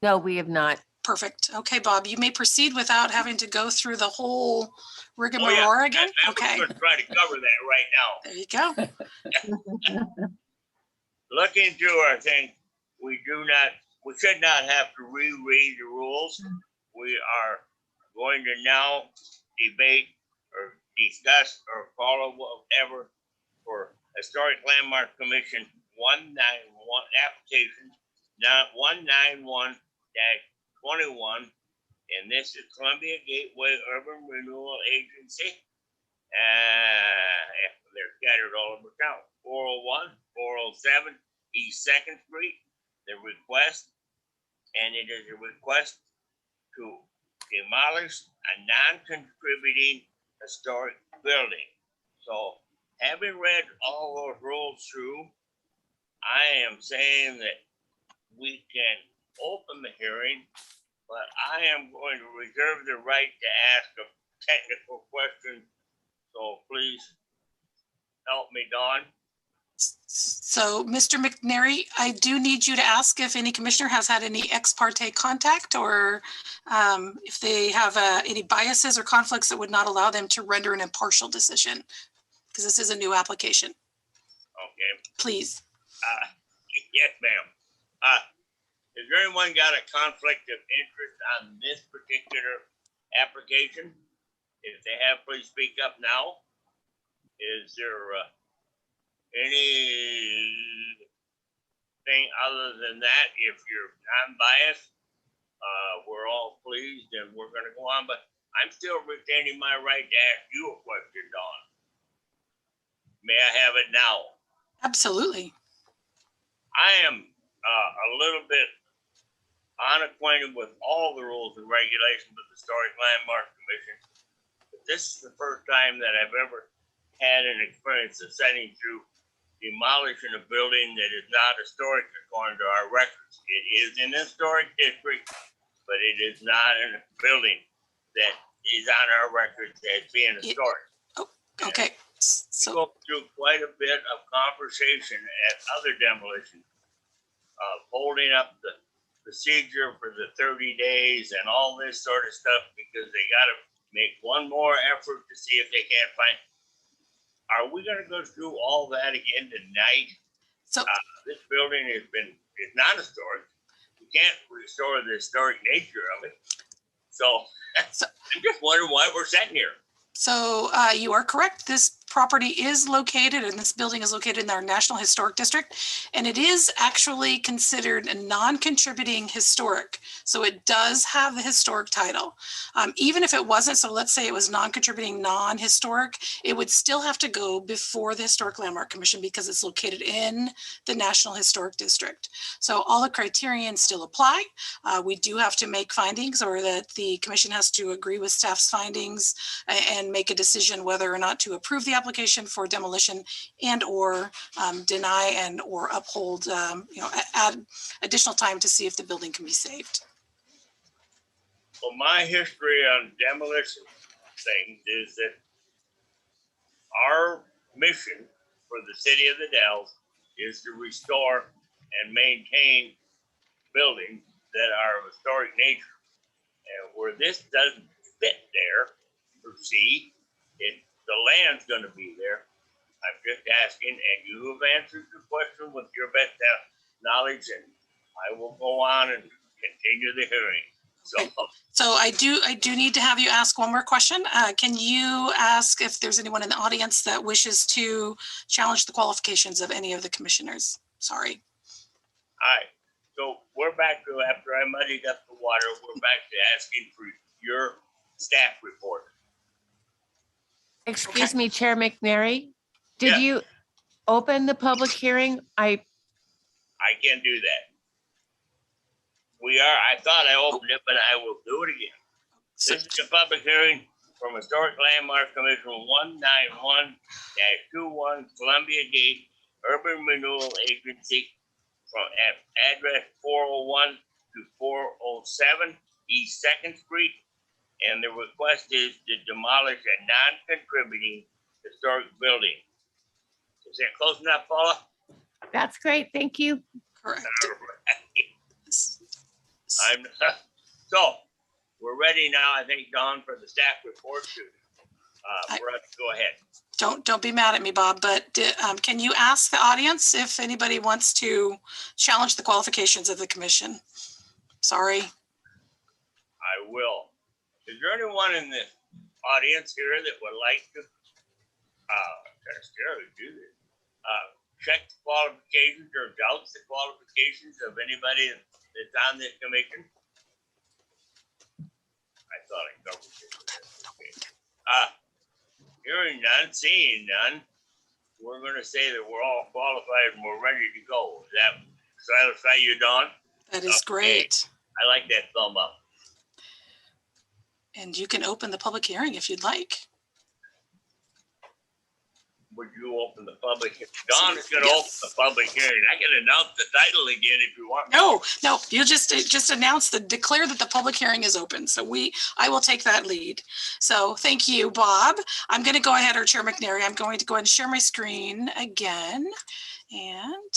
No, we have not. Perfect. Okay, Bob, you may proceed without having to go through the whole rigmarole again. I was Okay, going to try to cover that right now. there you go. Looking through our thing, we should not have to reread the rules. We are going to now debate or discuss or follow whatever for Historic Landmark Commission 191 application, not 191-21. And this is Columbia Gateway Urban Renewal Agency. They're scattered all over town. 401, 407 East 2nd Street. The request, and it is a request to demolish a non-contributing historic building. So, having read all those rules through, I am saying that we can open the hearing, but I am going to reserve the right to ask a technical question. So please help me, Don. So, Mr. McNary, I do need you to ask if any commissioner has had any ex parte contact or if they have any biases or conflicts that would not allow them to render an impartial decision, because this is a new application. Okay. Please. Yes, ma'am. Has anyone got a conflict of interest on this particular application? If they have, please speak up now. Is there anything other than that? If you're non-biased, we're all pleased and we're going to go on, but I'm still retaining my right to ask you a question, Dawn. May I have it now? Absolutely. I am a little bit unacquainted with all the rules and regulations of the Historic Landmark Commission, but this is the first time that I've ever had an experience of sitting through demolishing a building that is not historic according to our records. It is in a historic district, but it is not in a building that is on our records as being historic. Okay. So we go through quite a bit of conversation at other demolitions, holding up the procedure for the 30 days and all this sort of stuff because they got to make one more effort to see if they can't find. Are we going to go through all that again tonight? So this building is not historic. We can't restore the historic nature of it. So I'm just wondering why we're sitting here. So you are correct. This property is located and this building is located in our National Historic District, and it is actually considered a non-contributing historic. So it does have the historic title. Even if it wasn't, so let's say it was non-contributing, non-historic, it would still have to go before the Historic Landmark Commission because it's located in the National Historic District. So all the criterion still apply. We do have to make findings, or that the commission has to agree with staff's findings and make a decision whether or not to approve the application for demolition and or deny and or uphold, add additional time to see if the building can be saved. Well, my history on demolition things is that our mission for the city of the Dells is to restore and maintain buildings that are of historic nature. And where this doesn't fit there, per se, the land's gonna be there. I'm just asking, and you have answered the question with your best knowledge, and I will go on and continue the hearing. So I do need to have you ask one more question. Can you ask if there's anyone in the audience that wishes to challenge the qualifications of any of the commissioners? Sorry. All right, so we're back to, after I muddied up the water, we're back to asking for your staff report. Excuse me, Chair McNary. Did Yeah. you open the public hearing? I can do that. I thought I opened it, but I will do it again. This is a public hearing from Historic Landmark Commission 191-21 Columbia Gate Urban Renewal Agency from address 401 to 407 East 2nd Street. And the request is to demolish a non-contributing historic building. Is that close enough, Paula? That's great. Thank you. Correct. So we're ready now, I think, Dawn, for the staff report for us to go ahead. Don't be mad at me, Bob, but can you ask the audience if anybody wants to challenge the qualifications of the commission? Sorry. I will. Is there anyone in the audience here that would like to check the qualifications or doubts the qualifications of anybody that's on this commission? I thought I covered it. Okay. Hearing none, seeing none, we're going to say that we're all qualified and we're ready to go. Does that satisfy you, Dawn? That is great. I like that thumb up. And you can open the public hearing if you'd like. Would you open the public? Dawn is going to open the public hearing. I can announce the title again if you want. No, you just announce declare that the public hearing is open. So I will take that lead. So thank you, Bob. I'm going to go ahead, or Chair McNary, I'm going to go ahead and share my screen again. And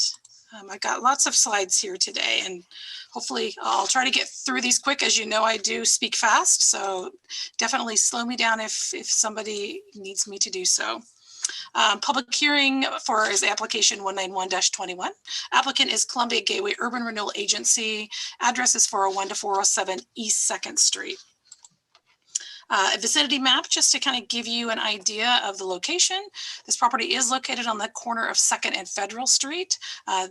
I've got lots of slides here today, and hopefully I'll try to get through these quick. As you know, I do speak fast, so definitely slow me down if somebody needs me to do so. Public hearing for is application 191-21. Applicant is Columbia Gateway Urban Renewal Agency. Address is 401 to 407 East 2nd Street. A vicinity map, just to kind of give you an idea of the location. This property is located on the corner of 2nd and Federal Street.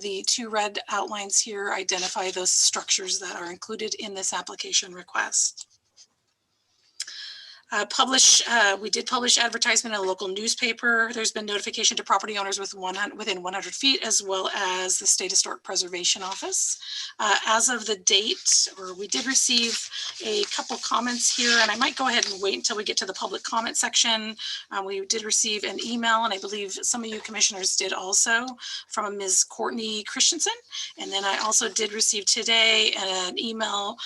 The two red outlines here identify those structures that are included in this application request. We did publish advertisement in a local newspaper. There's been notification to property owners within 100 feet, as well as the State Historic Preservation Office. As of the date, we did receive a couple comments here, and I might go ahead and wait until we get to the public comment section. We did receive an email, and I believe some of you commissioners did also, from a Ms. Courtney Christensen. And then I also did receive today an email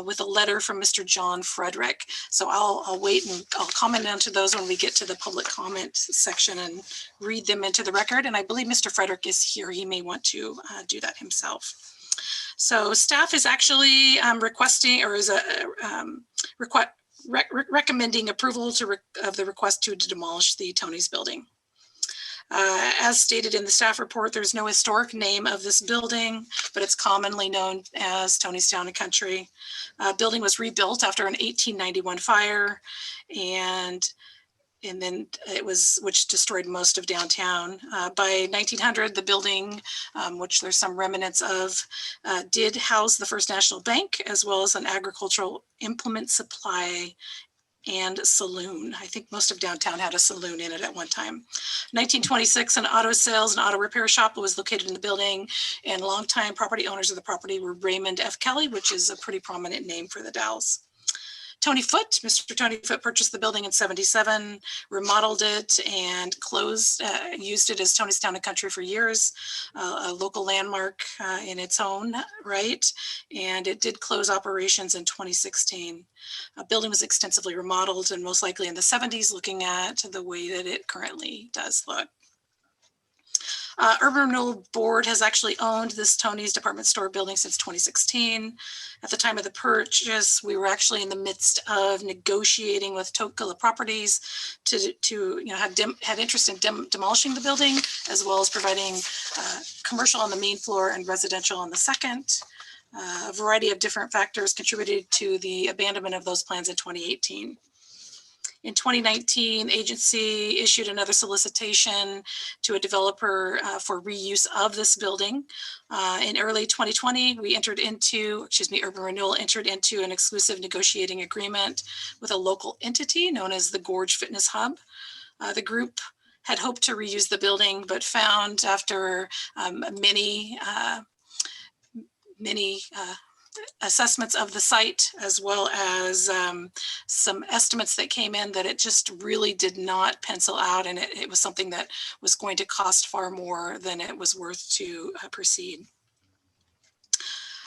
with a letter from Mr. John Frederick. So I'll wait and I'll comment onto those when we get to the public comment section and read them into the record. And I believe Mr. Frederick is here. He may want to do that himself. So staff is actually requesting, or is recommending approval of the request to demolish the Tony's building. As stated in the staff report, there's no historic name of this building, but it's commonly known as Tony's Town and Country. Building was rebuilt after an 1891 fire, and then which destroyed most of downtown. By 1900, the building, which there's some remnants of, did house the First National Bank, as well as an agricultural implement supply and saloon. I think most of downtown had a saloon in it at one time. 1926, an auto sales and auto repair shop was located in the building, and longtime property owners of the property were Raymond F. Kelly, which is a pretty prominent name for the Dalles. Tony Foote, Mr. Tony Foote purchased the building in 77, remodeled it and used it as Tony's Town and Country for years, a local landmark in its own right. And it did close operations in 2016. A building was extensively remodeled and most likely in the 70s, looking at the way that it currently does look. Urban Renewal Board has actually owned this Tony's department store building since 2016. At the time of the purchase, we were actually in the midst of negotiating with Tokala Properties to had interest in demolishing the building, as well as providing commercial on the main floor and residential on the second. A variety of different factors contributed to the abandonment of those plans in 2018. In 2019, agency issued another solicitation to a developer for reuse of this building. In early 2020, Urban Renewal entered into an exclusive negotiating agreement with a local entity known as the Gorge Fitness Hub. The group had hoped to reuse the building, but found after many assessments of the site, as well as some estimates that came in, that it just really did not pencil out, and it was something that was going to cost far more than it was worth to proceed.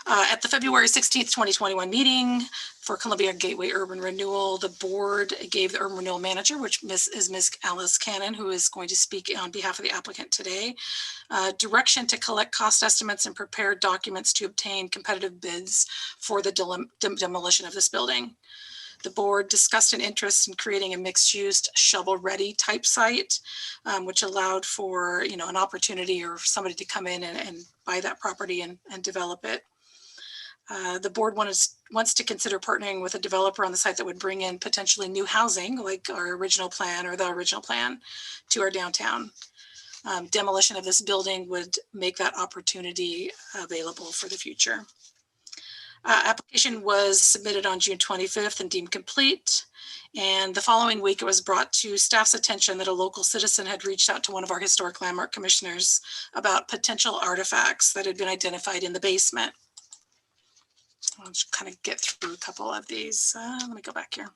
At the February 16th, 2021 meeting for Columbia Gateway Urban Renewal, the board gave the Urban Renewal manager, which is Ms. Alice Cannon, who is going to speak on behalf of the applicant today, direction to collect cost estimates and prepare documents to obtain competitive bids for the demolition of this building. The board discussed an interest in creating a mixed-use, shovel-ready type site, which allowed for an opportunity or for somebody to come in and buy that property and develop it. The board wants to consider partnering with a developer on the site that would bring in potentially new housing, like our original plan or the original plan, to our downtown. Demolition of this building would make that opportunity available for the future. Application was submitted on June 25th and deemed complete. And the following week, it was brought to staff's attention that a local citizen had reached out to one of our historic landmark commissioners about potential artifacts that had been identified in the basement. I'll just kind of get through a couple of these. Let me go back here.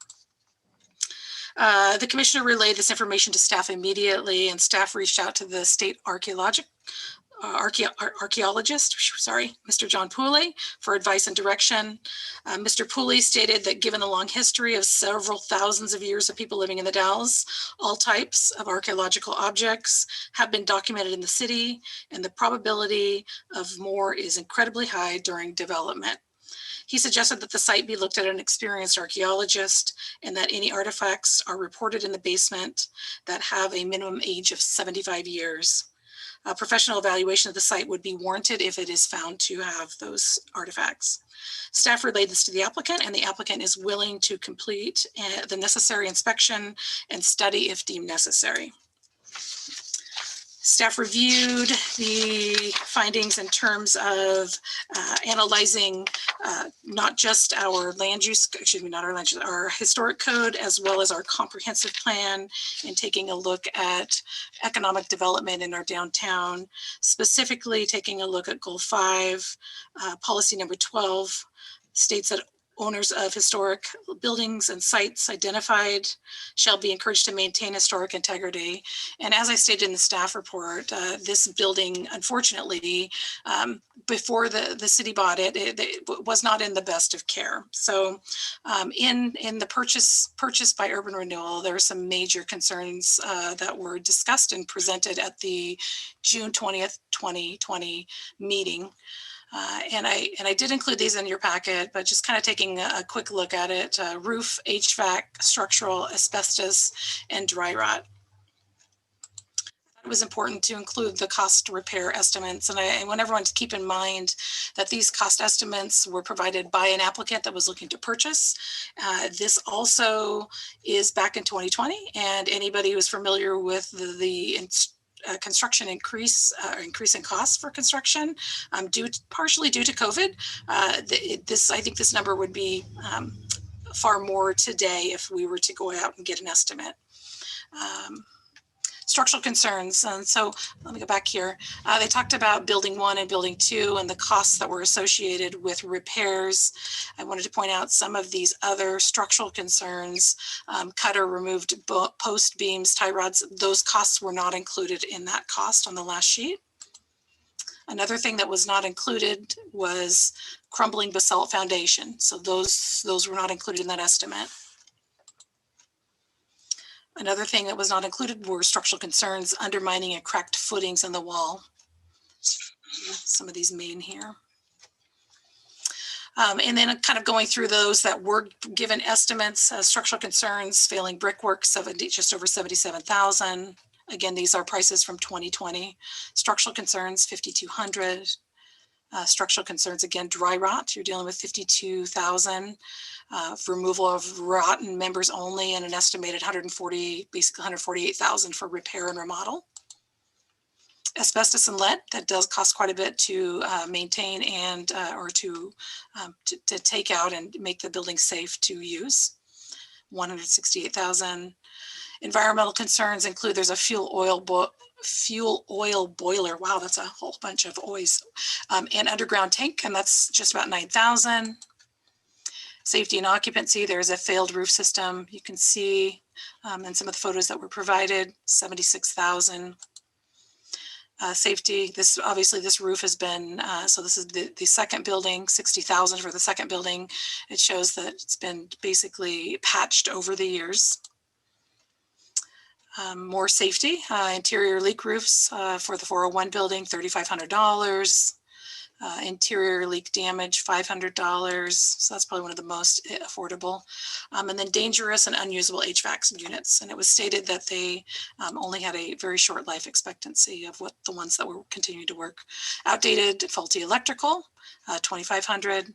The commissioner relayed this information to staff immediately, and staff reached out to the state archaeologist, Mr. John Pooley, for advice and direction. Mr. Pooley stated that given the long history of several thousands of years of people living in the Dalles, all types of archaeological objects have been documented in the city, and the probability of more is incredibly high during development. He suggested that the site be looked at an experienced archaeologist, and that any artifacts are reported in the basement that have a minimum age of 75 years. A professional evaluation of the site would be warranted if it is found to have those artifacts. Staff relayed this to the applicant, and the applicant is willing to complete the necessary inspection and study if deemed necessary. Staff reviewed the findings in terms of analyzing not just our land use, our historic code, as well as our comprehensive plan, and taking a look at economic development in our downtown, specifically taking a look at Goal 5, policy number 12, states that owners of historic buildings and sites identified shall be encouraged to maintain historic integrity. And as I stated in the staff report, this building, unfortunately, before the city bought it, it was not in the best of care. So in the purchase by Urban Renewal, there were some major concerns that were discussed and presented at the June 20th, 2020 meeting. And I did include these in your packet, but just kind of taking a quick look at it, roof, HVAC, structural, asbestos, and dry rot. It was important to include the cost repair estimates, and I want everyone to keep in mind that these cost estimates were provided by an applicant that was looking to purchase. This also is back in 2020, and anybody who's familiar with the construction increase in costs for construction, partially due to COVID. I think this number would be far more today if we were to go out and get an estimate. Structural concerns. And so let me go back here. They talked about building 1 and building 2 and the costs that were associated with repairs. I wanted to point out some of these other structural concerns, cut or removed post beams, tie rods. Those costs were not included in that cost on the last sheet. Another thing that was not included was crumbling basalt foundation. So those were not included in that estimate. Another thing that was not included were structural concerns, undermining and cracked footings in the wall. Some of these main here. And then kind of going through those that were given estimates, structural concerns, failing brickwork, just over 77,000. Again, these are prices from 2020. Structural concerns, 5,200. Structural concerns, again, dry rot, you're dealing with 52,000. Removal of rotten members only, and an estimated 148,000 for repair and remodel. Asbestos and lead, that does cost quite a bit to maintain and or to take out and make the building safe to use. 168,000. Environmental concerns include there's a fuel oil boiler. Wow, that's a whole bunch of oils. And underground tank, and that's just about 9,000. Safety and occupancy, there's a failed roof system. You can see in some of the photos that were provided, 76,000. Safety, this roof has been, so this is the second building, 60,000 for the second building. It shows that it's been basically patched over the years. More safety, interior leak roofs for the 401 building, $3,500. Interior leak damage, $500. So that's probably one of the most affordable. And then dangerous and unusable HVAC units. And it was stated that they only had a very short life expectancy of what the ones that were continuing to work. Outdated, faulty electrical, 2,500.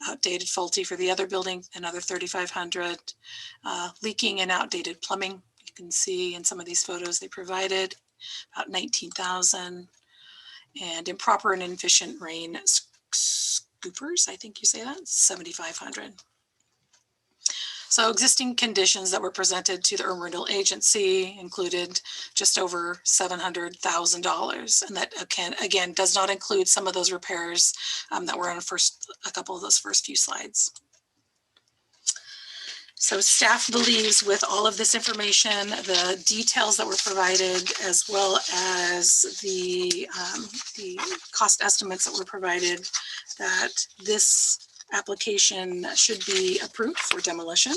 Outdated, faulty for the other building, another 3,500. Leaking and outdated plumbing. You can see in some of these photos they provided about 19,000. And improper and inefficient rain scoopers, I think you say that, 7,500. So existing conditions that were presented to the Urban Renewal Agency included just over $700,000. And that again does not include some of those repairs that were on a couple of those first few slides. So staff believes with all of this information, the details that were provided, as well as the cost estimates that were provided, that this application should be approved for demolition.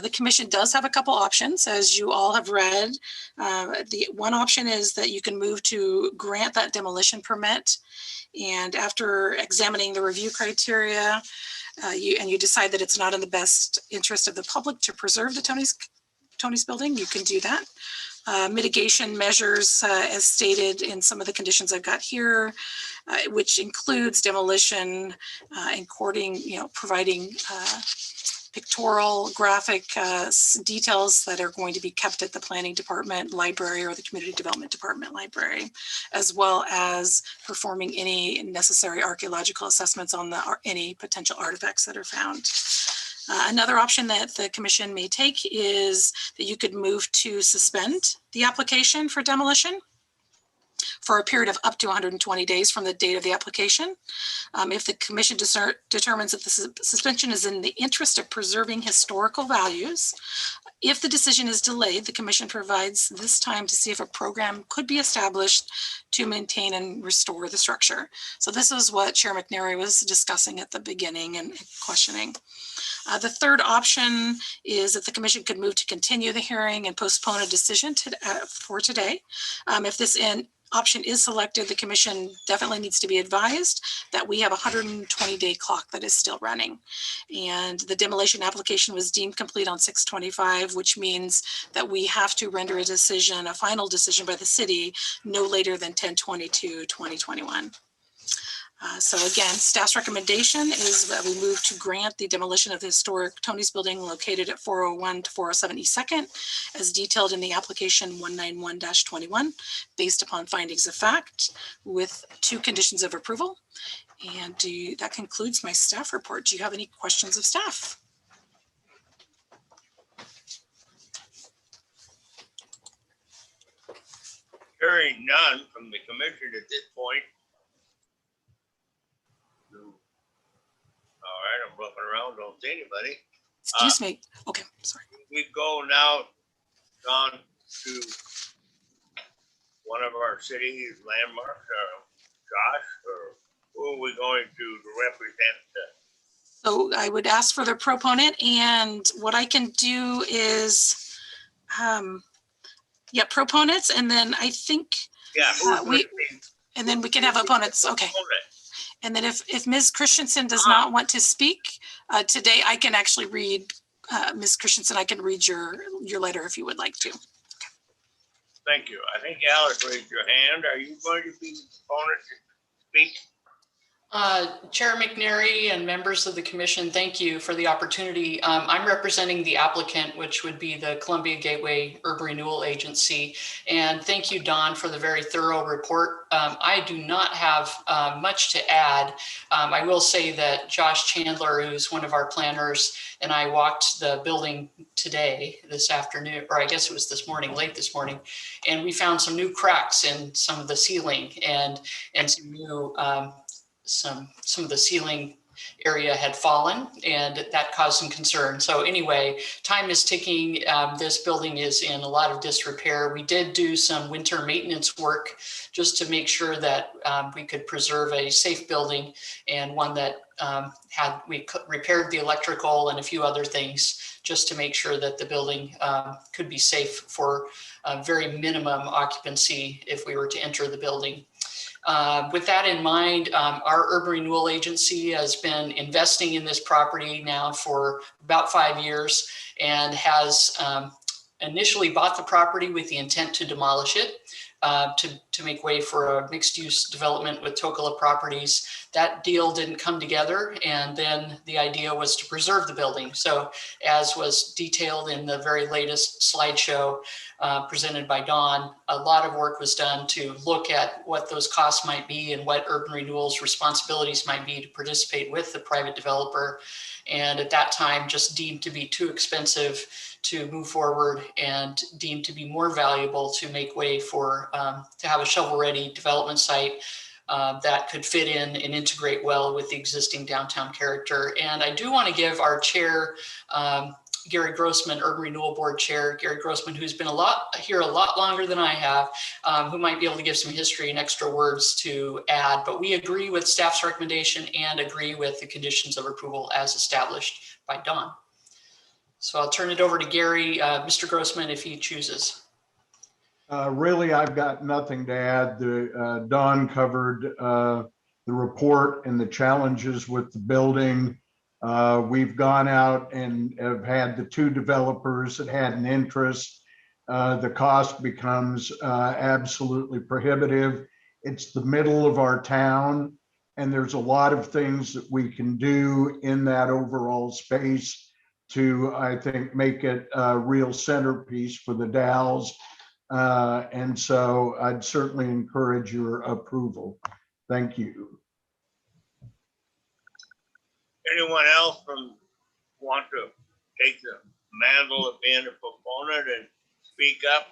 The commission does have a couple options, as you all have read. The one option is that you can move to grant that demolition permit. And after examining the review criteria, you decide that it's not in the best interest of the public to preserve the Tony's building, you can do that. Mitigation measures, as stated in some of the conditions I've got here, which includes demolition, providing pictorial, graphic details that are going to be kept at the planning department library or the community development department library, as well as performing any necessary archaeological assessments on any potential artifacts that are found. Another option that the commission may take is that you could move to suspend the application for demolition for a period of up to 120 days from the date of the application. If the commission determines that the suspension is in the interest of preserving historical values, if the decision is delayed, the commission provides this time to see if a program could be established to maintain and restore the structure. So this is what Chair McNary was discussing at the beginning and questioning. The third option is that the commission could move to continue the hearing and postpone a decision for today. If this option is selected, the commission definitely needs to be advised that we have a 120-day clock that is still running. And the demolition application was deemed complete on 6/25, which means that we have to render a decision, a final decision by the city, no later than 10/22/2021. So again, staff's recommendation is that we move to grant the demolition of the historic Tony's building located at 401 to 407 East 2nd, as detailed in the application 191-21, based upon findings of fact, with 2 conditions of approval. And that concludes my staff report. Do you have any questions of staff? Hearing none from the commission at this point. All right, I'm looking around, don't see anybody. Excuse me. Okay, sorry. We go now on to one of our city landmarks, Josh, or who are we going to represent? So I would ask for the proponent, and what I can do is, yeah, proponents, and then I think, Yeah. and then we can have opponents. Okay. And then if Ms. Christensen does not want to speak today, I can actually read, Ms. Christensen, I can read your letter if you would like to. Thank you. I think Alice raised your hand. Are you going to be the proponent to speak? Chair McNary and members of the commission, thank you for the opportunity. I'm representing the applicant, which would be the Columbia Gateway Urban Renewal Agency. And thank you, Don, for the very thorough report. I do not have much to add. I will say that Josh Chandler, who's one of our planners, and I walked the building today, this afternoon, or I guess it was this morning, late this morning, and we found some new cracks in some of the ceiling and some new some of the ceiling area had fallen, and that caused some concern. So anyway, time is ticking. This building is in a lot of disrepair. We did do some winter maintenance work just to make sure that we could preserve a safe building, and one that we repaired the electrical and a few other things just to make sure that the building could be safe for very minimum occupancy if we were to enter the building. With that in mind, our Urban Renewal Agency has been investing in this property now for about 5 years, and has initially bought the property with the intent to demolish it to make way for a mixed-use development with Tokala Properties. That deal didn't come together, and then the idea was to preserve the building. So as was detailed in the very latest slideshow presented by Dawn, a lot of work was done to look at what those costs might be and what Urban Renewal's responsibilities might be to participate with the private developer. And at that time, just deemed to be too expensive to move forward, and deemed to be more valuable to make way for, to have a shovel-ready development site that could fit in and integrate well with the existing downtown character. And I do want to give our chair, Gary Grossman, Urban Renewal Board Chair, Gary Grossman, who's been here a lot longer than I have, who might be able to give some history and extra words to add. But we agree with staff's recommendation and agree with the conditions of approval as established by Dawn. So I'll turn it over to Gary, Mr. Grossman, if he chooses. Really, I've got nothing to add. Dawn covered the report and the challenges with the building. We've gone out and have had the two developers that had an interest. The cost becomes absolutely prohibitive. It's the middle of our town, and there's a lot of things that we can do in that overall space to, I think, make it a real centerpiece for the Dalles. And so I'd certainly encourage your approval. Thank you. Anyone else want to take the mantle of being a proponent and speak up?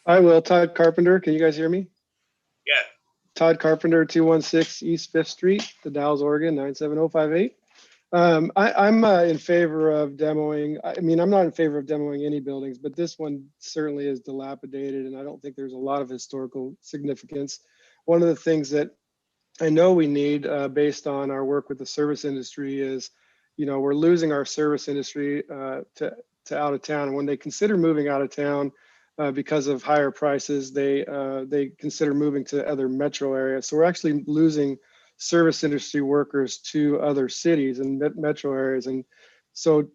I will. Todd Carpenter. Can you guys hear me? Yes. Todd Carpenter, 216 East 5th Street, the Dalles, Oregon, 97058. I'm in favor of demoing. I mean, I'm not in favor of demoing any buildings, but this one certainly is dilapidated, and I don't think there's a lot of historical significance. One of the things that I know we need based on our work with the service industry is, you know, we're losing our service industry to out of town. And when they consider moving out of town because of higher prices, they consider moving to other metro areas. So we're actually losing service industry workers to other cities and metro areas. And so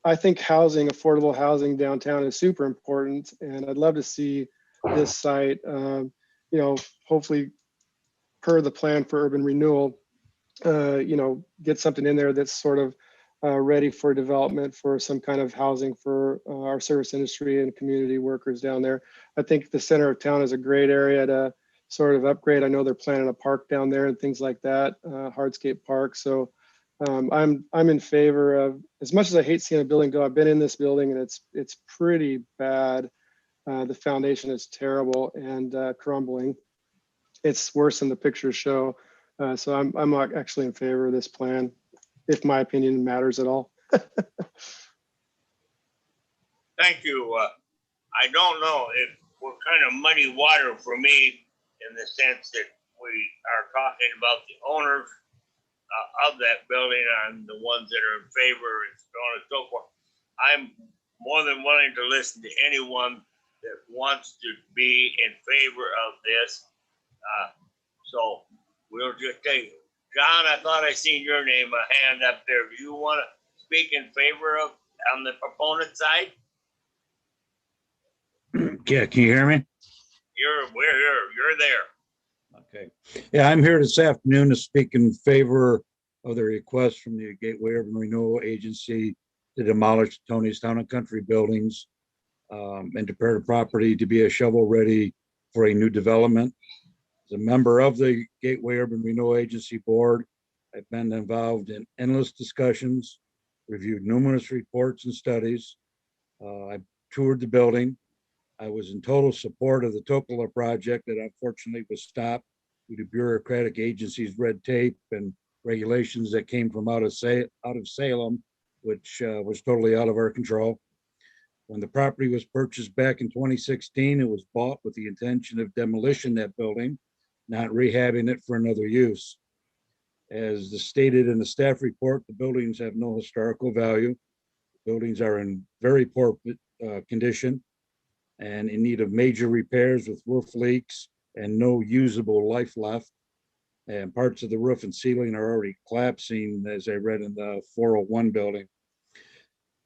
I think housing, affordable housing downtown is super important. And I'd love to see this site, you know, hopefully per the plan for urban renewal, you know, get something in there that's sort of ready for development for some kind of housing for our service industry and community workers down there. I think the center of town is a great area to sort of upgrade. I know they're planning a park down there and things like that, hardscape park. So I'm in favor of, as much as I hate seeing a building go, I've been in this building and it's pretty bad. The foundation is terrible and crumbling. It's worse than the pictures show. So I'm not actually in favor of this plan, if my opinion matters at all. Thank you. I don't know if we're kind of muddy water for me in the sense that we are talking about the owners of that building and the ones that are in favor and so on and so forth. I'm more than willing to listen to anyone that wants to be in favor of this. So we'll just take it. John, I thought I seen your name, a hand up there. Do you want to speak in favor of on the proponent side? Yeah, can you hear me? We're here. You're there. Okay. Yeah, I'm here this afternoon to speak in favor of the request from the Gateway Urban Renewal Agency to demolish Tony's Town and Country buildings and prepare the property to be a shovel ready for a new development. As a member of the Gateway Urban Renewal Agency Board, I've been involved in endless discussions, reviewed numerous reports and studies. I toured the building. I was in total support of the Topola project that unfortunately was stopped due to bureaucratic agencies' red tape and regulations that came from out of Salem, which was totally out of our control. When the property was purchased back in 2016, it was bought with the intention of demolition that building, not rehabbing it for another use. As stated in the staff report, the buildings have no historical value. Buildings are in very poor condition and in need of major repairs with roof leaks and no usable life left. And parts of the roof and ceiling are already collapsing, as I read in the 401 building.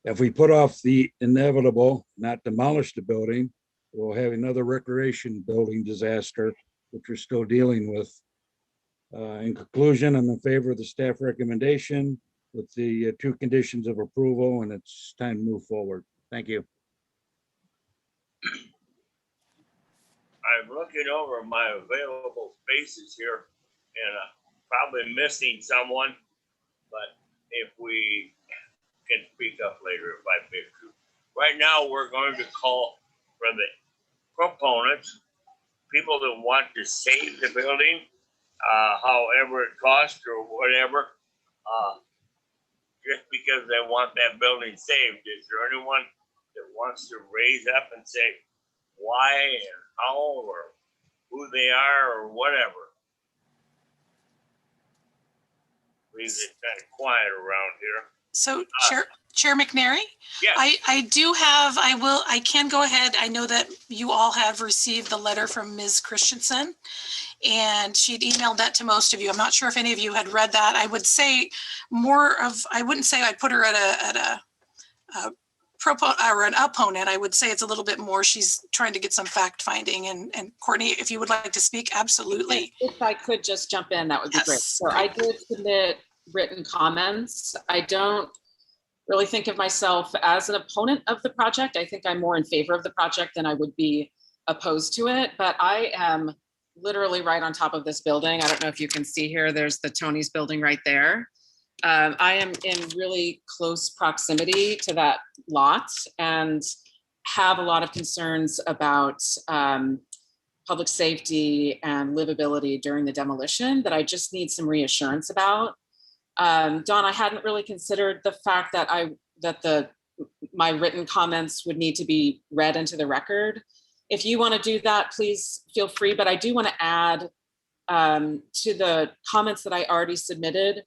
If we put off the inevitable, not demolish the building, we'll have another recreation building disaster, which we're still dealing with. In conclusion, I'm in favor of the staff recommendation with the two conditions of approval, and it's time to move forward. Thank you. I'm looking over my available spaces here and probably missing someone, but if we can speak up later if I pick you. Right now, we're going to call for the proponents, people that want to save the building, however it costs or whatever, just because they want that building saved. Is there anyone that wants to raise up and say why and how or who they are or whatever? Please, it's kind of quiet around here. So Chair McNary? Yes. I can go ahead. I know that you all have received the letter from Ms. Christensen and she'd emailed that to most of you. I'm not sure if any of you had read that. I would say I wouldn't say I'd put her at a proponent or an opponent. I would say it's a little bit more. She's trying to get some fact finding and Courtney, if you would like to speak, absolutely. If I could just jump in, that would be great. Yes. So I did submit written comments. I don't really think of myself as an opponent of the project. I think I'm more in favor of the project than I would be opposed to it, but I am literally right on top of this building. I don't know if you can see here, there's the Tony's building right there. I am in really close proximity to that lot and have a lot of concerns about public safety and livability during the demolition that I just need some reassurance about. Dawn, I hadn't really considered the fact that my written comments would need to be read into the record. If you want to do that, please feel free, but I do want to add to the comments that I already submitted,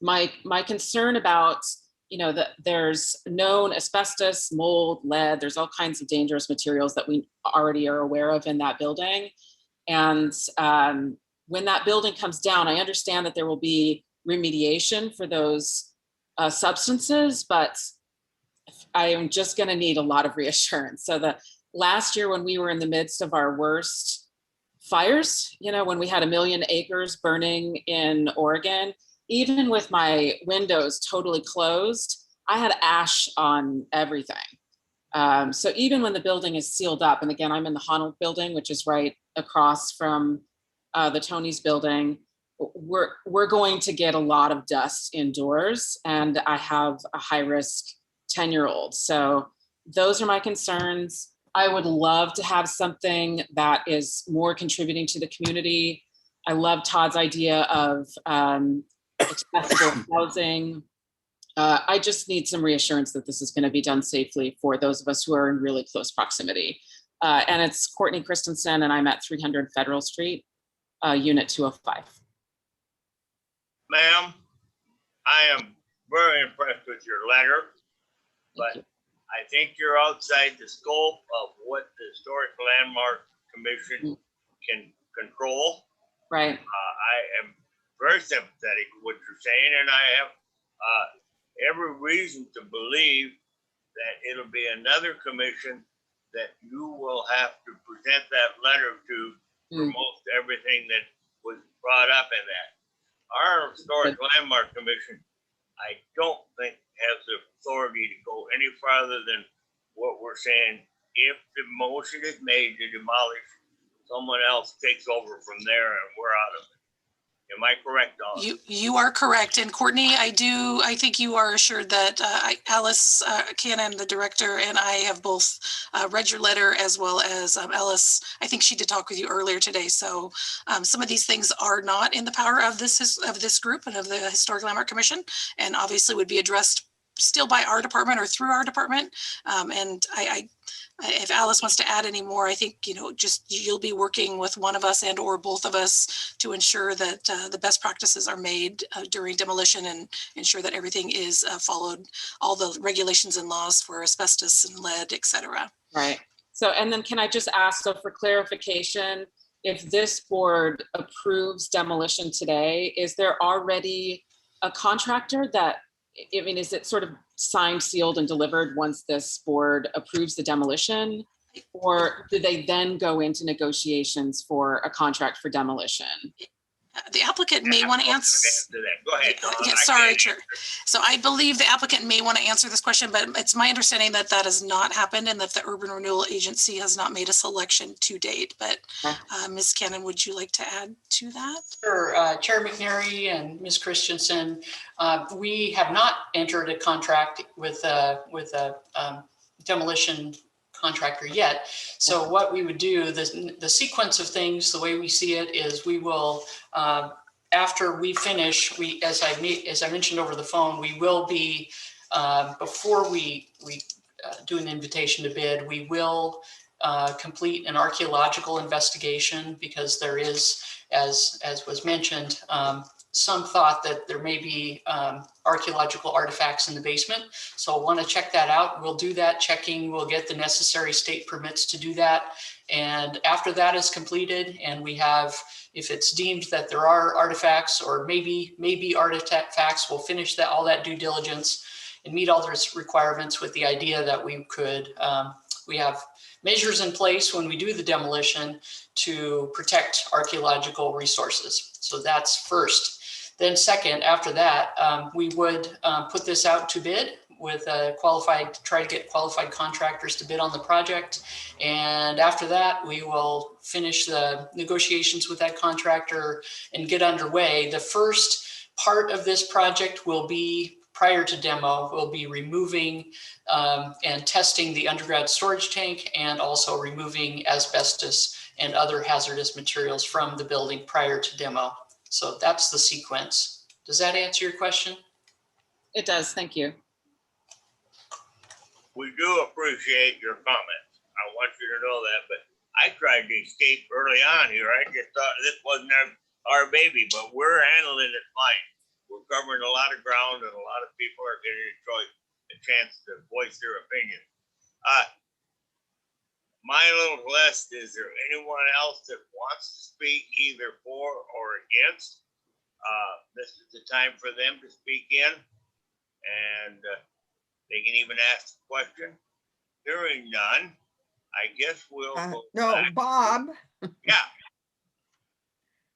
my concern about, that there's known asbestos, mold, lead, there's all kinds of dangerous materials that we already are aware of in that building. And when that building comes down, I understand that there will be remediation for those substances, but I am just going to need a lot of reassurance. So the last year when we were in the midst of our worst fires, when we had 1 million acres burning in Oregon, even with my windows totally closed, I had ash on everything. So even when the building is sealed up, and again, I'm in the Honnold building, which is right across from the Tony's building, we're going to get a lot of dust indoors, and I have a high risk 10-year-old. So those are my concerns. I would love to have something that is more contributing to the community. I love Todd's idea of accessible housing. I just need some reassurance that this is going to be done safely for those of us who are in really close proximity. And it's Courtney Christensen, and I'm at 300 Federal Street, Unit 205. Ma'am, I am very impressed with your letter, but I think you're outside the scope of what the Historic Landmark Commission can control. Right. I am very sympathetic to what you're saying, and I have every reason to believe that it'll be another commission that you will have to present that letter to for most everything that was brought up in that. Our Historic Landmark Commission, I don't think has the authority to go any farther than what we're saying. If the motion is made to demolish, someone else takes over from there and we're out of it. Am I correct, Dawn? You are correct. And Courtney, I think you are assured that Alice Cannon, the director, and I have both read your letter, as well as Alice. I think she did talk with you earlier today. So some of these things are not in the power of this group and of the Historic Landmark Commission, and obviously would be addressed still by our department or through our department. And if Alice wants to add any more, I think, just you'll be working with one of us and or both of us to ensure that the best practices are made during demolition and ensure that everything is followed, all the regulations and laws for asbestos and lead, et cetera. Right. So, and then can I just ask, so for clarification, if this board approves demolition today, is there already a contractor that, I mean, is it sort of signed, sealed, and delivered once this board approves the demolition? Or do they then go into negotiations for a contract for demolition? The applicant may want to answer. Go ahead. Yeah, sorry, Chair. So I believe the applicant may want to answer this question, but it's my understanding that that has not happened and that the Urban Renewal Agency has not made a selection to date. But Ms. Cannon, would you like to add to that? Sure. Chair McNary and Ms. Christensen, we have not entered a contract with a demolition contractor yet. So what we would do, the sequence of things, the way we see it is we will, after we finish, as I mentioned over the phone, we will be, before we do an invitation to bid, we will complete an archaeological investigation, because there is, as was mentioned, some thought that there may be archaeological artifacts in the basement. So I want to check that out. We'll do that checking. We'll get the necessary state permits to do that. And after that is completed, and we have, if it's deemed that there are artifacts or maybe artifacts, we'll finish all that due diligence and meet all those requirements with the idea that we could, we have measures in place when we do the demolition to protect archaeological resources. So that's first. Then second, after that, we would put this out to bid with try to get qualified contractors to bid on the project. And after that, we will finish the negotiations with that contractor and get underway. The first part of this project will be, prior to demo, we'll be removing and testing the underground storage tank, and also removing asbestos and other hazardous materials from the building prior to demo. So that's the sequence. Does that answer your question? It does, thank you. We do appreciate your comments. I want you to know that, but I tried to escape early on here. I just thought this wasn't our baby, but we're handling it fine. We're covering a lot of ground, and a lot of people are getting a chance to voice their opinion. My little list, is there anyone else that wants to speak either for or against? This is the time for them to speak in, and they can even ask a question. Hearing none, I guess we'll go back. Bob. Yeah.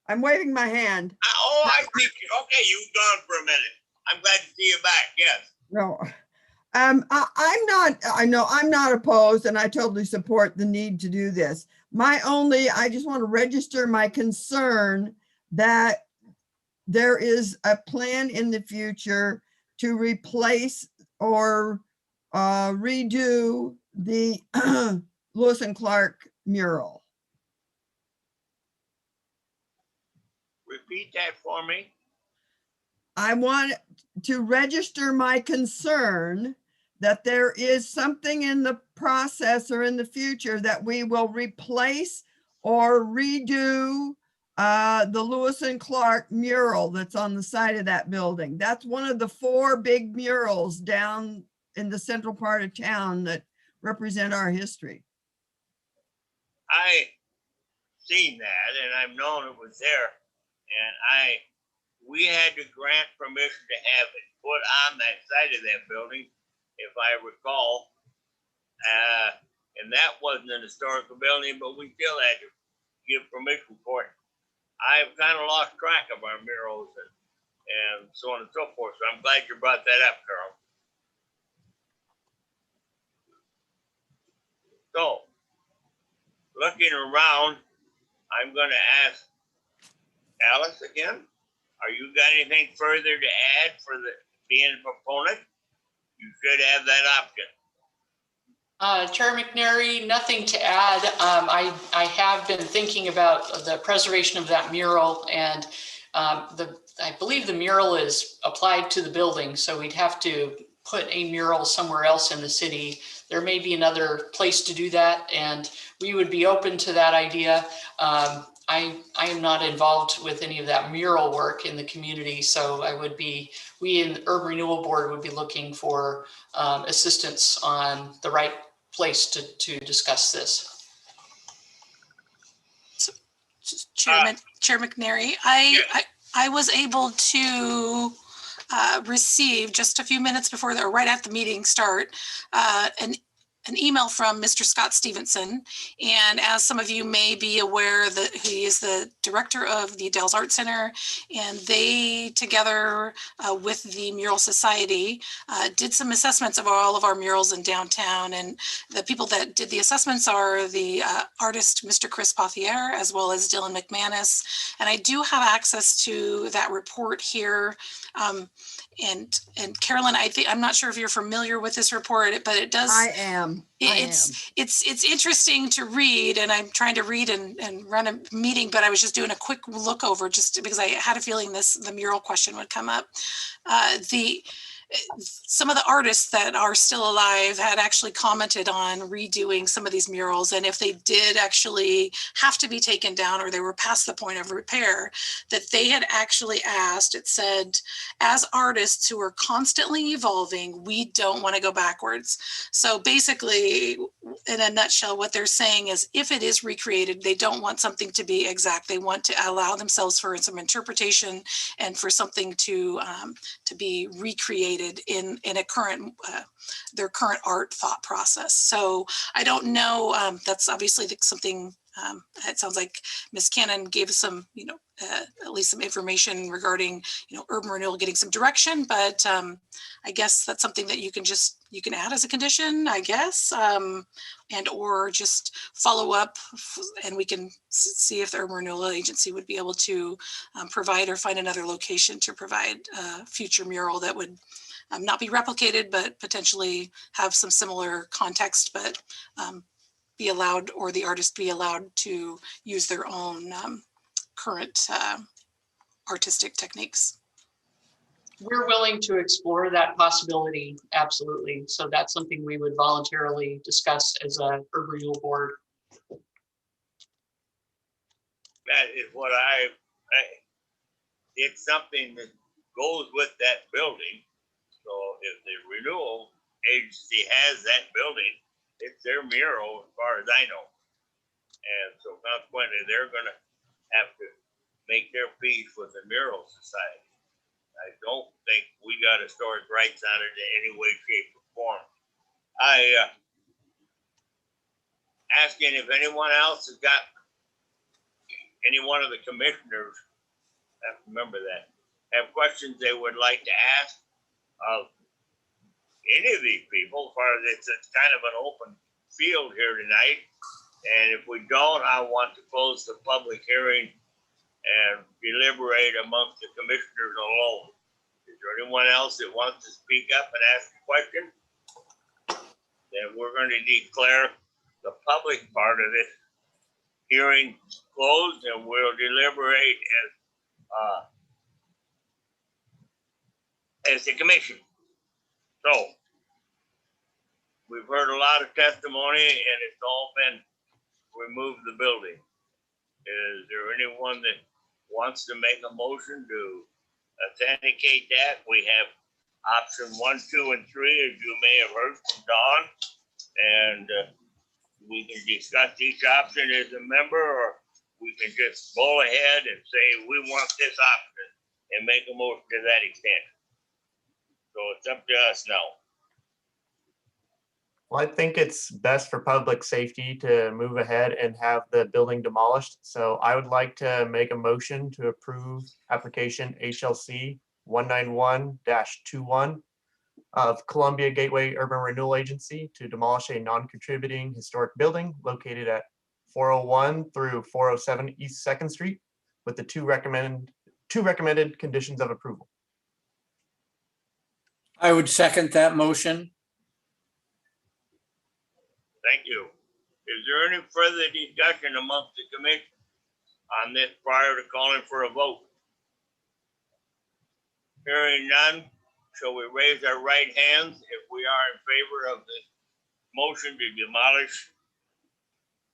I'm waving my hand. Oh, I see you. Okay, you've gone for a minute. I'm glad to see you back. Yes. No. I'm not opposed, and I totally support the need to do this. I just want to register my concern that there is a plan in the future to replace or redo the Lewis and Clark mural. Repeat that for me. I want to register my concern that there is something in the process or in the future that we will replace or redo the Lewis and Clark mural that's on the side of that building. That's one of the 4 big murals down in the central part of town that represent our history. I seen that and I've known it was there. And we had to grant permission to have it put on that side of that building, if I recall. And that wasn't an historical building, but we still had to give permission for it. I've kind of lost track of our murals and so on and so forth. So I'm glad you brought that up, Carol. So, looking around, I'm going to ask Alice again. Are you got anything further to add for being a proponent? You should have that option. Chair McNary, nothing to add. I have been thinking about the preservation of that mural, and I believe the mural is applied to the building, so we'd have to put a mural somewhere else in the city. There may be another place to do that, and we would be open to that idea. I am not involved with any of that mural work in the community, so we in the Urban Renewal Board would be looking for assistance on the right place to discuss this. So, Chair McNary, I was able to receive just a few minutes before or right at the meeting start an email from Mr. Scott Stevenson. And as some of you may be aware, that he is the director of the Dells Art Center, and they together with the Mural Society did some assessments of all of our murals in downtown. And the people that did the assessments are the artist, Mr. Chris Pothier, as well as Dylan McManus. And I do have access to that report here. And Carolyn, I'm not sure if you're familiar with this report, but it does. I am. It's interesting to read, and I'm trying to read and run a meeting, but I was just doing a quick look over just because I had a feeling the mural question would come up. Some of the artists that are still alive had actually commented on redoing some of these murals, and if they did actually have to be taken down or they were past the point of repair, that they had actually asked, it said, as artists who are constantly evolving, we don't want to go backwards. So basically, in a nutshell, what they're saying is if it is recreated, they don't want something to be exact. They want to allow themselves for some interpretation and for something to be recreated in a current their current art thought process. So I don't know. That's obviously something. It sounds like Ms. Cannon gave us some, at least some information regarding, urban renewal getting some direction. But I guess that's something that you can add as a condition, I guess, and or just follow up, and we can see if the Urban Renewal Agency would be able to provide or find another location to provide a future mural that would not be replicated, but potentially have some similar context, but be allowed, or the artist be allowed to use their own current artistic techniques. We're willing to explore that possibility, absolutely. So that's something we would voluntarily discuss as a Urban Renewal Board. That is what it's something that goes with that building. So if the renewal agency has that building, it's their mural as far as I know. And so consequently, they're going to have to make their peace with the Mural Society. I don't think we got historic rights on it in any way, shape, or form. Asking if anyone else has got, any one of the commissioners, I have to remember that, have questions they would like to ask of any of these people, as far as it's kind of an open field here tonight. And if we don't, I want to close the public hearing and deliberate amongst the commissioners alone. Is there anyone else that wants to speak up and ask a question? Then we're going to declare the public part of this hearing closed, and we'll deliberate as the commission. So we've heard a lot of testimony, and it's all been remove the building. Is there anyone that wants to make a motion to authenticate that? We have option 1, 2, and 3, as you may have heard from Dawn, and we can discuss each option as a member, or we can just go ahead and say we want this option and make a motion to that extent. So it's up to us now. Well, I think it's best for public safety to move ahead and have the building demolished. So I would like to make a motion to approve application HLC 191-21 of Columbia Gateway Urban Renewal Agency to demolish a non-contributing historic building located at 401 through 407 East 2nd Street with the two recommended conditions of approval. I would second that motion. Thank you. Is there any further discussion amongst the commission on this prior to calling for a vote? Hearing none, shall we raise our right hands if we are in favor of the motion to demolish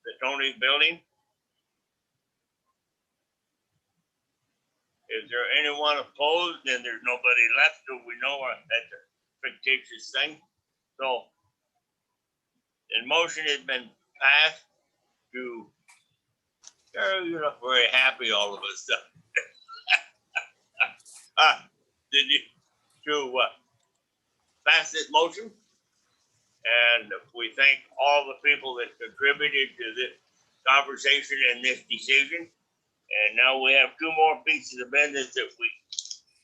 the Tony building? Is there anyone opposed? And there's nobody left, so we know that's a fictitious thing. So the motion has been passed to, you're not very happy, all of us. To pass this motion. And we thank all the people that contributed to this conversation and this decision. And now we have 2 more pieces of business that we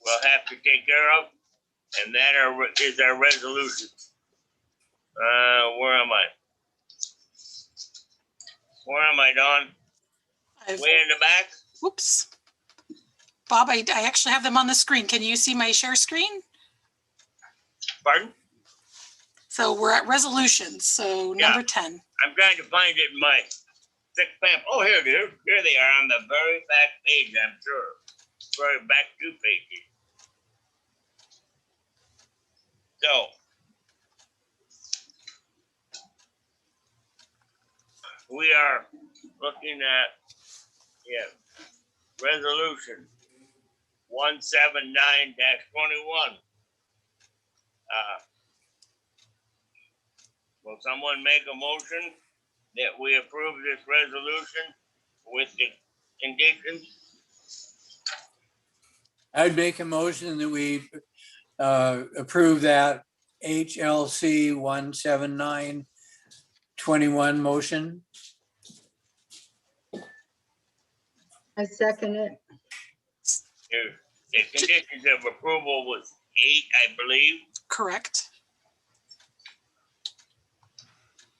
will have to take care of. And that is our resolution. Where am I? Where am I, Dawn? Way in the back? Whoops. Bob, I actually have them on the screen. Can you see my share screen? Pardon? So we're at resolutions. So number 10. I'm trying to find it in my thick pamphlet. Oh, here it is. Here they are on the very back page, I'm sure. Very back 2 pages. So we are looking at, resolution 179-21. Will someone make a motion that we approve this resolution with the conditions? I'd make a motion that we approve that HLC 179-21 motion. I second it. The conditions of approval was 8, I believe. Correct.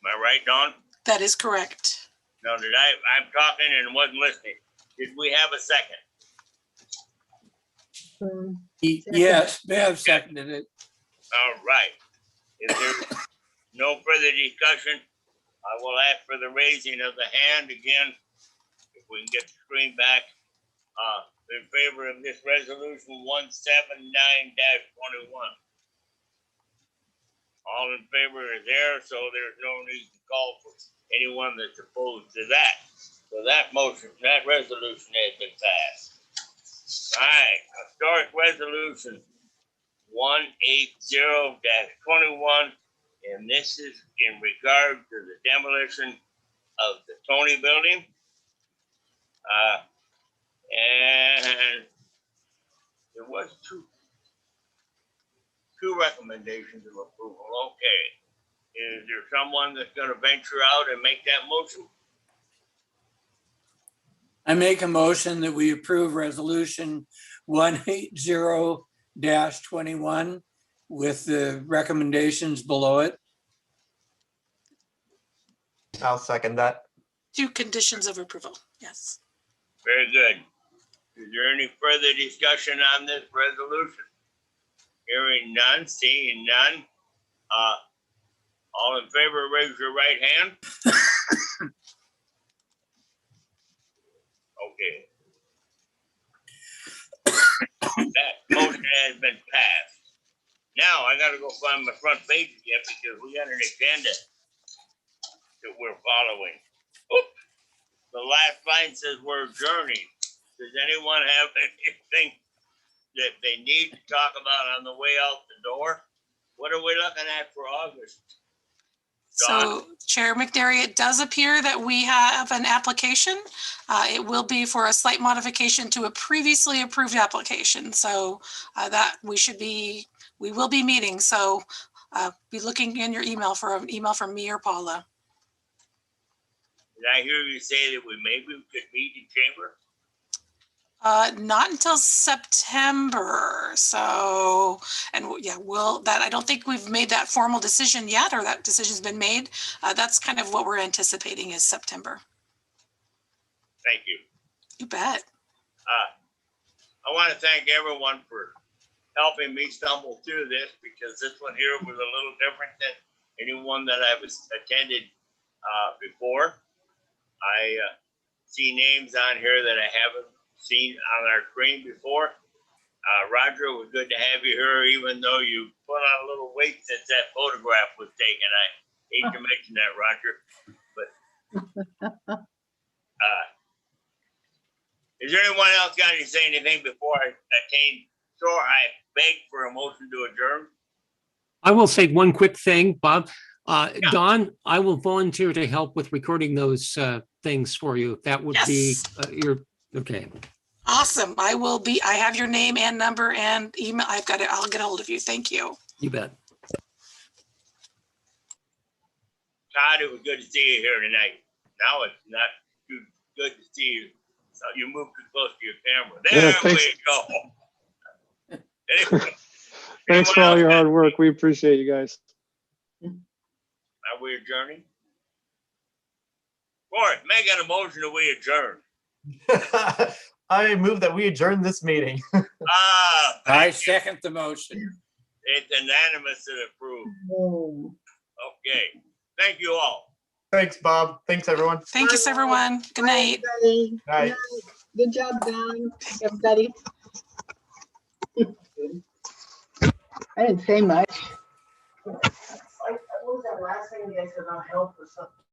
Am I right, Dawn? That is correct. No, I'm talking and wasn't listening. Did we have a second? Yes, Bev seconded it. All right. If there's no further discussion, I will ask for the raising of the hand again. If we can get the screen back, in favor of this resolution 179-21. All in favor is there, so there's no need to call for anyone that's opposed to that. So that motion, that resolution has been passed. All right, historic resolution 180-21, and this is in regard to the demolition of the Tony building. And there was two recommendations of approval. Okay. Is there someone that's going to venture out and make that motion? I make a motion that we approve resolution 180-21 with the recommendations below it. I'll second that. 2 conditions of approval. Yes. Very good. Is there any further discussion on this resolution? Hearing none, seeing none. All in favor, raise your right hand. Okay. That motion has been passed. Now I gotta go find my front page again because we got an agenda that we're following. Oop. The last line says we're adjourning. Does anyone have anything that they need to talk about on the way out the door? What are we looking at for August? So Chair McNary, it does appear that we have an application. It will be for a slight modification to a previously approved application. So that we will be meeting. So be looking in your email for an email from me or Paula. Did I hear you say that maybe we could meet in chamber? Not until September. So, and yeah, I don't think we've made that formal decision yet, or that decision's been made. That's kind of what we're anticipating is September. Thank you. You bet. I want to thank everyone for helping me stumble through this, because this one here was a little different than anyone that I've attended before. I see names on here that I haven't seen on our screen before. Roger, it was good to have you here, even though you put on a little weight since that photograph was taken. I hate to mention that, Roger, but is there anyone else got to say anything before I attain? So I beg for a motion to adjourn. I will say one quick thing, Bob. Don, I will volunteer to help with recording those things for you. That would be your, okay. Awesome. I have your name and number and email. I'll get a hold of you. Thank you. You bet. Todd, it was good to see you here tonight. Now it's not too good to see you. So you moved too close to your camera. There we go. Thanks for all your hard work. We appreciate you guys. Are we adjourning? Forrest, make a motion that we adjourn. I move that we adjourn this meeting. I second the motion. It's unanimous and approved. Okay. Thank you all. Thanks, Bob. Thanks, everyone. Thank you, everyone. Good night. Everybody. Night. Good job, Don, everybody. I didn't say much. What was that last thing you guys said about help or something?